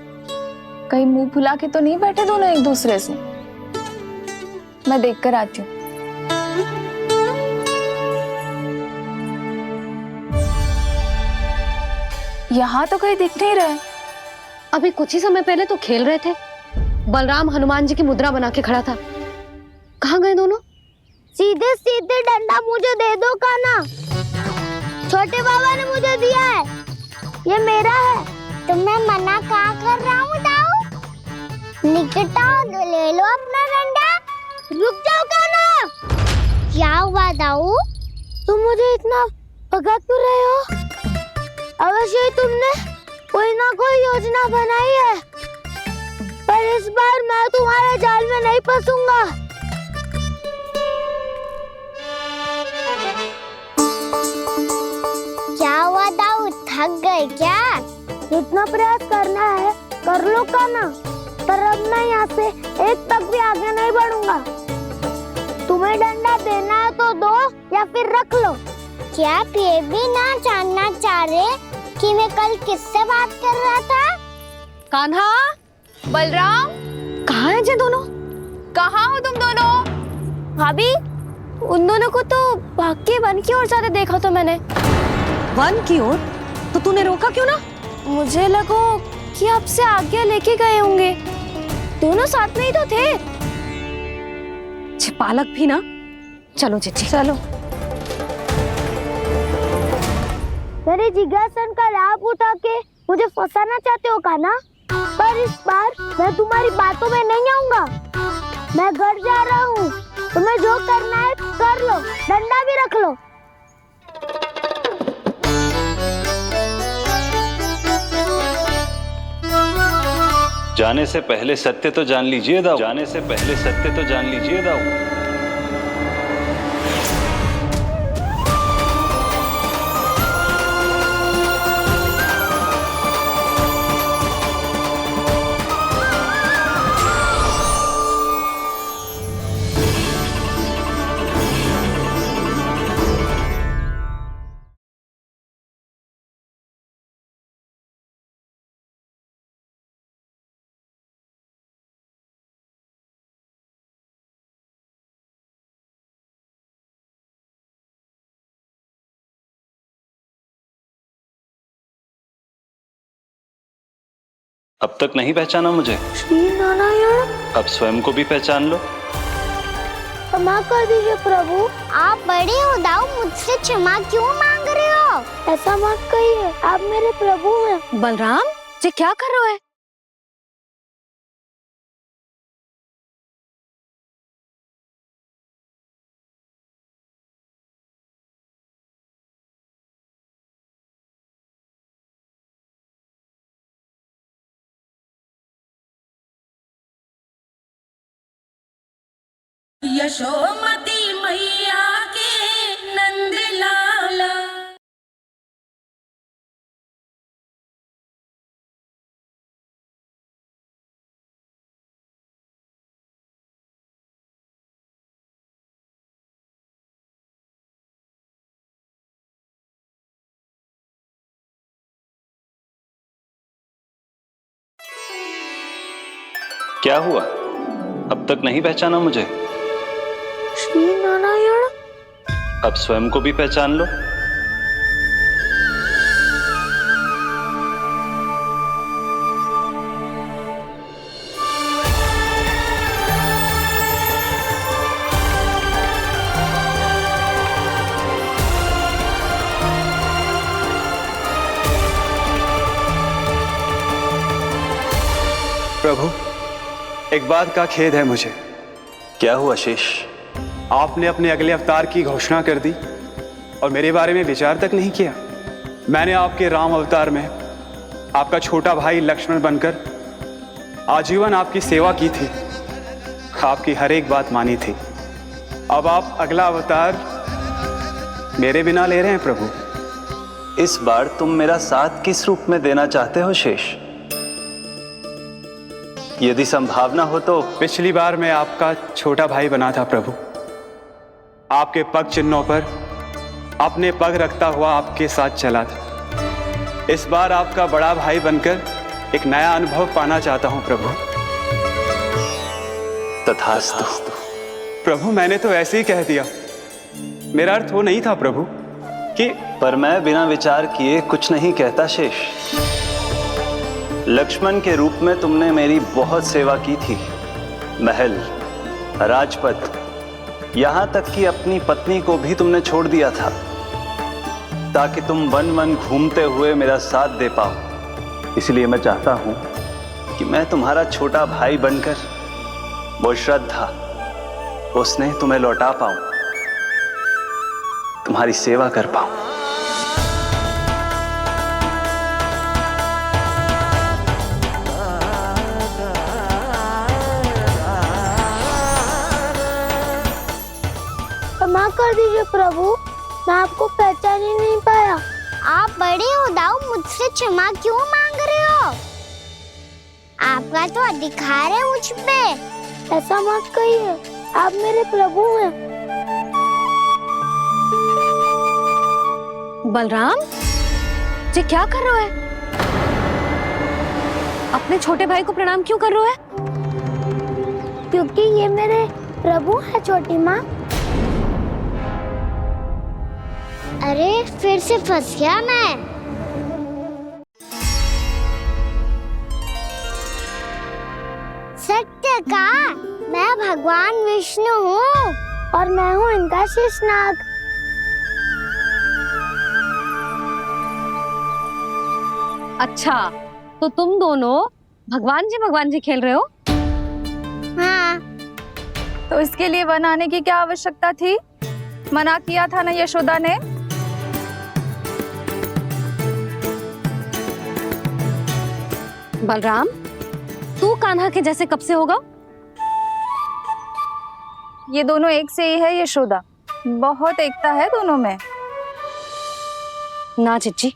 कहीं मुंह फुला के तो नहीं बैठे दोनों एक दूसरे से। मैं देखकर आती हूँ। यहाँ तो कहीं दिख नहीं रहा। अभी कुछ ही समय पहले तो खेल रहे थे। बलराम हनुमान जी की मुद्रा बना के खड़ा था। कहाँ गए दोनों? सीधे सीधे डंडा मुझे दे दो कान्हा, छोटे बाबा ने मुझे दिया है, ये मेरा है। तो मैं मना कहाँ कर रहा हूँ दाऊ? निकट आओ, ले लो अपना डंडा। रुक जाओ कान्हा। क्या हुआ दाऊ? तुम मुझे इतना भगा क्यों रहे हो? अवश्य ही तुमने कोई ना कोई योजना बनाई है, पर इस बार मैं तुम्हारे जाल में नहीं फंसूंगा। क्या हुआ दाऊ, थक गए क्या? जितना प्रयास करना है कर लो कान्हा, पर अब मैं यहाँ से एक तक भी आगे नहीं बढ़ूंगा। तुम्हें डंडा देना है तो दो या फिर रख लो। क्या आप ये भी ना जानना चाह रहे कि मैं कल किससे बात कर रहा था? कान्हा, बलराम, कहाँ हैं ये दोनों? कहाँ हो तुम दोनों? भाभी, उन दोनों को तो भाग के वन की ओर जाते देखा तो मैंने। वन की ओर? तो तूने रोका क्यों ना? मुझे लगा कि आपसे आगे लेके गए होंगे। दोनों साथ में ही तो थे। पालक भी ना। चलो जीजी चलो। मेरे जिज्ञासन का लाभ उठा के मुझे फंसाना चाहते हो कान्हा, पर इस बार मैं तुम्हारी बातों में नहीं आऊंगा। मैं घर जा रहा हूँ, तुम्हें जो करना है कर लो, डंडा भी रख लो। जाने से पहले सत्य तो जान लीजिए दाऊ। जाने से पहले सत्य तो जान लीजिए दाऊ। अब तक नहीं पहचाना मुझे? श्री नारायण। अब स्वयं को भी पहचान लो। क्षमा कर दीजिए प्रभु। आप बड़े उदाऊ मुझसे क्षमा क्यों मांग रहे हो? ऐसा मत कहिए, आप मेरे प्रभु हैं। बलराम, ये क्या कर रहे हो? यशोमती मैया के नंद लाला। क्या हुआ? अब तक नहीं पहचाना मुझे? श्री नारायण। अब स्वयं को भी पहचान लो। प्रभु, एक बात का खेद है मुझे। क्या हुआ शेष? आपने अपने अगले अवतार की घोषणा कर दी और मेरे बारे में विचार तक नहीं किया। मैंने आपके राम अवतार में आपका छोटा भाई लक्ष्मण बनकर आजीवन आपकी सेवा की थी, आपकी हर एक बात मानी थी। अब आप अगला अवतार मेरे बिना ले रहे हैं प्रभु। इस बार तुम मेरा साथ किस रूप में देना चाहते हो शेष? यदि संभावना हो तो। पिछली बार मैं आपका छोटा भाई बना था प्रभु। आपके पग चिन्हों पर अपने पग रखता हुआ आपके साथ चला था। इस बार आपका बड़ा भाई बनकर एक नया अनुभव पाना चाहता हूं प्रभु। तथास्तु। प्रभु, मैंने तो ऐसे ही कह दिया, मेरा अर्थ वो नहीं था प्रभु कि। पर मैं बिना विचार किए कुछ नहीं कहता शेष। लक्ष्मण के रूप में तुमने मेरी बहुत सेवा की थी। महल, राजपथ, यहां तक कि अपनी पत्नी को भी तुमने छोड़ दिया था ताकि तुम वन वन घूमते हुए मेरा साथ दे पाओ। इसलिए मैं चाहता हूं कि मैं तुम्हारा छोटा भाई बनकर वो श्रद्धा, वो स्नेह तुम्हें लौटा पाऊं, तुम्हारी सेवा कर पाऊं। क्षमा कर दीजिए प्रभु, मैं आपको पहचान ही नहीं पाया। आप बड़े उदाऊ मुझसे क्षमा क्यों मांग रहे हो? आपका तो अधिकार है मुझ पे। ऐसा मत कहिए, आप मेरे प्रभु हैं। बलराम, ये क्या कर रहे हो? अपने छोटे भाई को प्रणाम क्यों कर रहे हो? क्योंकि ये मेरे प्रभु है छोटी माँ। अरे फिर से फंस गया मैं। सत्य का, मैं भगवान विष्णु हूँ और मैं हूँ इनका शेषनाग। अच्छा, तो तुम दोनों भगवान जी खेल रहे हो? हाँ। तो इसके लिए वन आने की क्या आवश्यकता थी? मना किया था ना यशोदा ने। बलराम, तू कान्हा के जैसे कब से होगा? ये दोनों एक से ही है यशोदा, बहुत एकता है दोनों में। ना चिच्ची,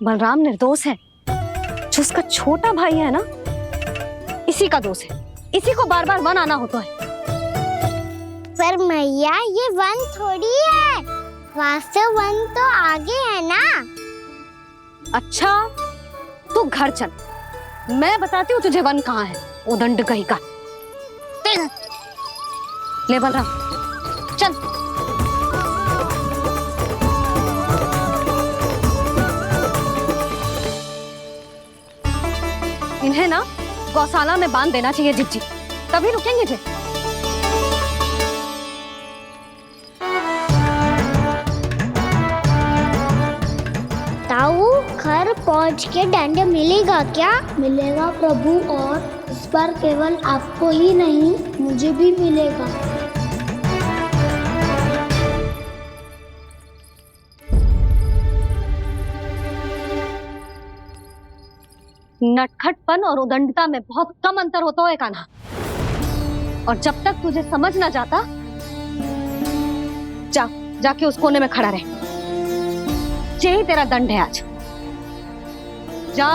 बलराम निर्दोष है। जो उसका छोटा भाई है ना, इसी का दोष है। इसी को बार बार वन आना होता है। पर मैया, ये वन थोड़ी है, वास्तव वन तो आगे है ना। अच्छा, तू घर चल, मैं बताती हूँ तुझे वन कहाँ है। उदंड कहीं का। ले बलराम, चल। इन्हें ना गौशाला में बांध देना चाहिए जिज्जी, तभी रुकेंगे जे। ताऊ, घर पहुंच के दंड मिलेगा क्या? मिलेगा प्रभु, और इस बार केवल आपको ही नहीं मुझे भी मिलेगा। नटखटपन और उदंडता में बहुत कम अंतर होता है कान्हा, और जब तक तुझे समझ ना जाता, जाके उस कोने में खड़ा रहे। यही तेरा दंड है आज। जा।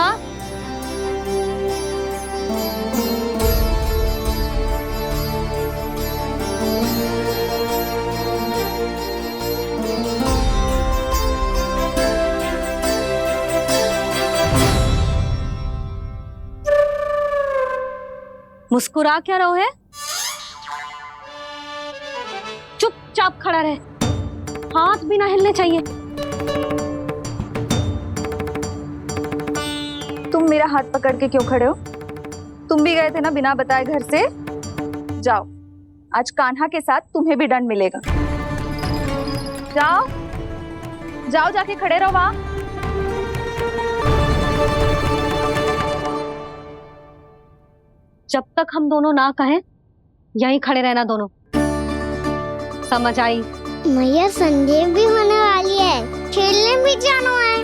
मुस्कुरा क्या रहो है? चुपचाप खड़ा रहे, हाथ भी ना हिलने चाहिए। तुम मेरा हाथ पकड़ के क्यों खड़े हो? तुम भी गए थे ना बिना बताए घर से। जाओ, आज कान्हा के साथ तुम्हें भी दंड मिलेगा। जाओ जाओ, जाके खड़े रहो वहां। जब तक हम दोनों ना कहें, यहीं खड़े रहना दोनों। समझ आई? मैया, संध्या भी होने वाली है, खेलने भी जाना है।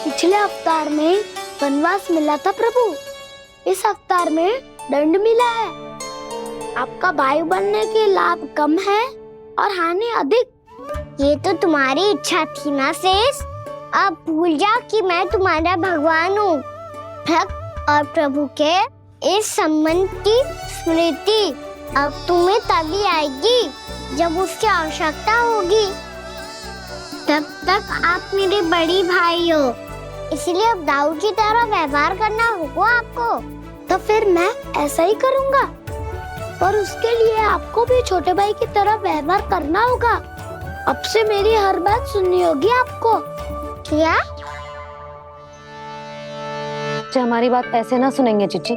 पिछले अवतार में वनवास मिला था प्रभु, इस अवतार में दंड मिला है। आपका भाई बनने के लाभ कम है और हानि अधिक। ये तो तुम्हारी इच्छा थी ना शेष, अब भूल जाओ कि मैं तुम्हारा भगवान हूँ। भक्त और प्रभु के इस संबंध की स्मृति अब तुम्हें तभी आएगी जब उसकी आवश्यकता होगी। तब तक आप मेरे बड़ी भाई हो, इसलिए अब दाऊ की तरह व्यवहार करना होगा आपको। तो फिर मैं ऐसा ही करूँगा, पर उसके लिए आपको भी छोटे भाई की तरह व्यवहार करना होगा। अब से मेरी हर बात सुननी होगी आपको। क्या? हमारी बात ऐसे ना सुनेंगे चिच्ची,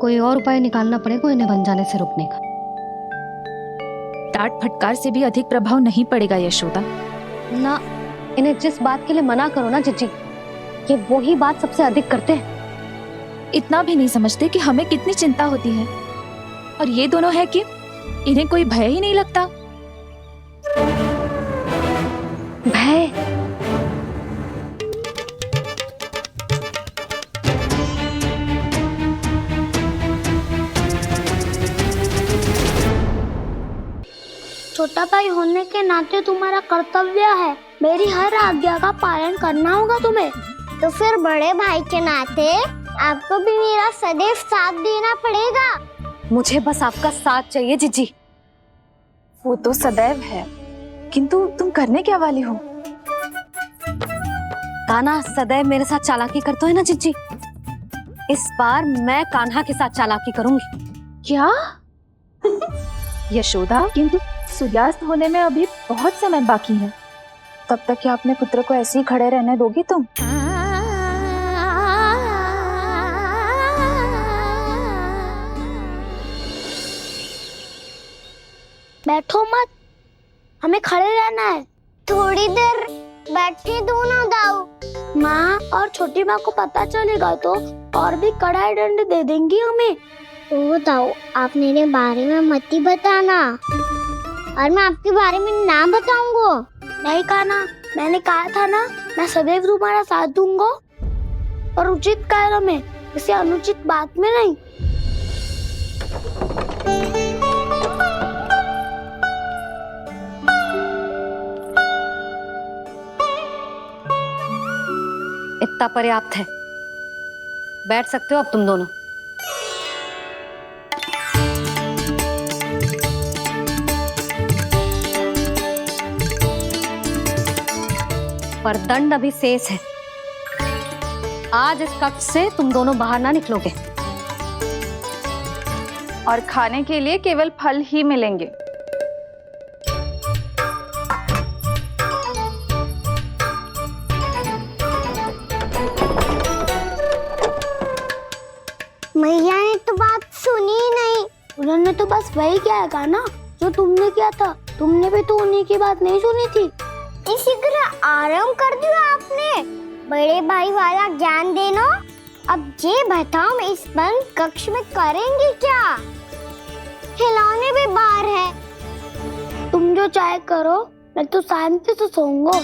कोई और उपाय निकालना पड़ेगा इन्हें बन जाने से रोकने का। डांट फटकार से भी अधिक प्रभाव नहीं पड़ेगा यशोदा। ना, इन्हें जिस बात के लिए मना करो ना चिच्ची, ये वो ही बात सबसे अधिक करते हैं। इतना भी नहीं समझते कि हमें कितनी चिंता होती है, और ये दोनों है कि इन्हें कोई भय ही नहीं लगता। भय? छोटा भाई होने के नाते तुम्हारा कर्तव्य है, मेरी हर आज्ञा का पालन करना होगा तुम्हें। तो फिर बड़े भाई के नाते आपको भी मेरा सदैव साथ देना पड़ेगा। मुझे बस आपका साथ चाहिए जिज्जी। वो तो सदैव है, किंतु तुम करने क्या वाली हो? कान्हा सदैव मेरे साथ चालाकी करता है ना जिज्जी, इस बार मैं कान्हा के साथ चालाकी करूंगी। क्या? यशोदा, किंतु सूर्यास्त होने में अभी बहुत समय बाकी है, तब तक क्या अपने पुत्र को ऐसे ही खड़े रहने दोगी तुम? बैठो मत, हमें खड़े रहना है। थोड़ी देर बैठे दो ना दाऊ। माँ और छोटी माँ को पता चलेगा तो और भी कड़ा दंड दे देंगी हमें। ओ दाऊ, आप मेरे बारे में मत ही बताना, और मैं आपके बारे में ना बताऊंगा। नहीं कान्हा, मैंने कहा था ना, मैं सदैव तुम्हारा साथ दूंगा, और उचित कार्य में, किसी अनुचित बात में नहीं। इतना पर्याप्त है, बैठ सकते हो अब तुम दोनों। पर दंड अभी शेष है। आज इस कक्ष से तुम दोनों बाहर ना निकलोगे, और खाने के लिए केवल फल ही मिलेंगे। हमने तो बस वही किया है ना जो तुमने किया था। तुमने भी तो उन्हीं की बात नहीं सुनी थी। इसी तरह आराम कर दिया आपने। बड़े भाई वाला ज्ञान देना। अब ये बताओ हम इस बंद कक्ष में करेंगे क्या? खिलौने भी बाहर है। तुम जो चाहे करो, मैं तो शांति से सोऊंगा।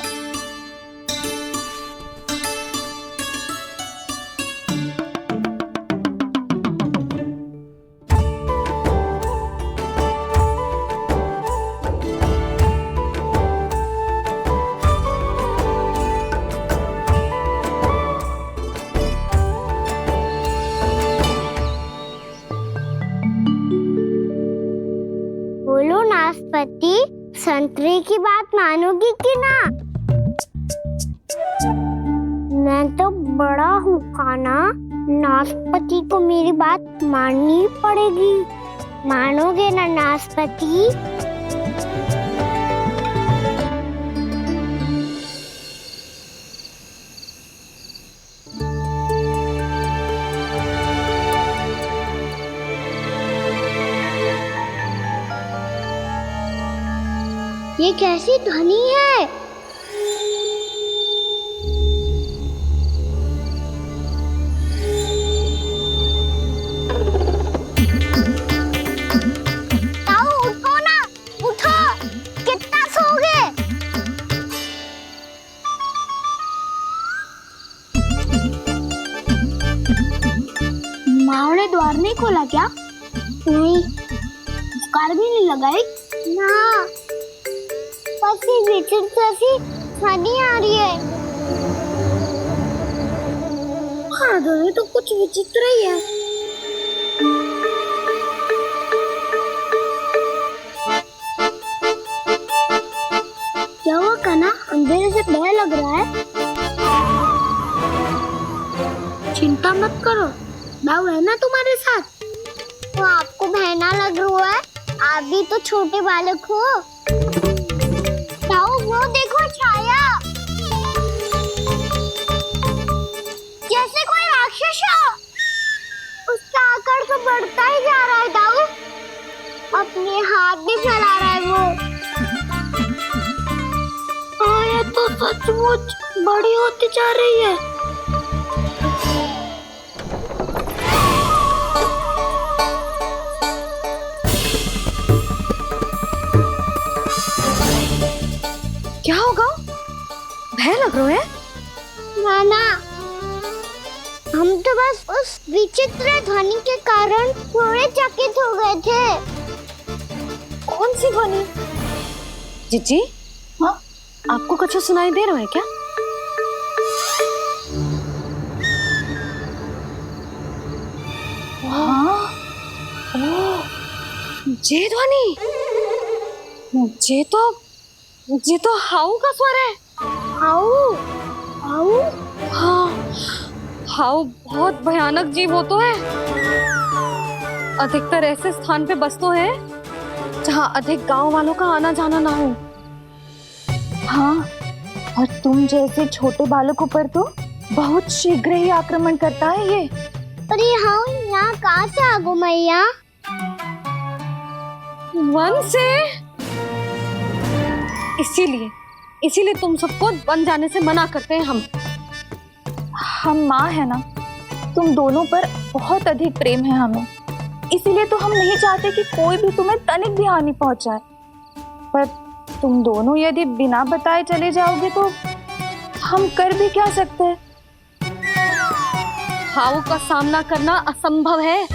बोलो नाशपाती, संतरे की बात मानोगी कि ना? मैं तो बड़ा हूँ काना, नाशपाती को मेरी बात माननी पड़ेगी। मानोगे ना नाशपाती? ये कैसी ध्वनि है? ताऊ उठो ना, उठो। कितना सोओगे? माँ ने द्वार नहीं खोला क्या? नहीं। कार भी नहीं लगाई? ना। ध्वनि आ रही है। हाँ, ध्वनि तो कुछ विचित्र ही है। क्या हुआ कान्हा? अंधेरे से डर लग रहा है। चिंता मत करो, दाऊ है ना तुम्हारे साथ। तो आपको बहना लग रहा है? आप भी तो छोटे बालक हो। वो देखो छाया, जैसे कोई राक्षस हो। उसका आकार तो बढ़ता ही जा रहा है दाऊ। अपने हाथ भी फैला रहा है वो। हाँ, ये तो सचमुच बड़ी होती जा रही है। क्या होगा? भय लग रहा है? नाना, हम तो बस उस विचित्र ध्वनि के कारण थोड़े चकित हो गए थे। कौन सी ध्वनि? जीजी, हाँ, आपको कुछ सुनाई दे रहा है क्या? हाँ, ओह, ये ध्वनि, ये तो हाउ का स्वर है। हाउ? हाउ? हाँ, हाउ बहुत भयानक जीव हो तो है। अधिकतर ऐसे स्थान पे बसते हैं जहाँ अधिक गांव वालों का आना जाना ना हो। हाँ, और तुम जैसे छोटे बालकों पर तो बहुत शीघ्र ही आक्रमण करता है ये। पर ये हाउ यहाँ कहाँ से आ गो मैया? वन से। इसीलिए तुम सबको वन जाने से मना करते हैं हम माँ है ना, तुम दोनों पर बहुत अधिक प्रेम है हमें। इसीलिए तो हम नहीं चाहते कि कोई भी तुम्हें तनिक भी हानि पहुंचाए। पर तुम दोनों यदि बिना बताए चले जाओगे तो हम कर भी क्या सकते हैं? हाउ का सामना करना असंभव है।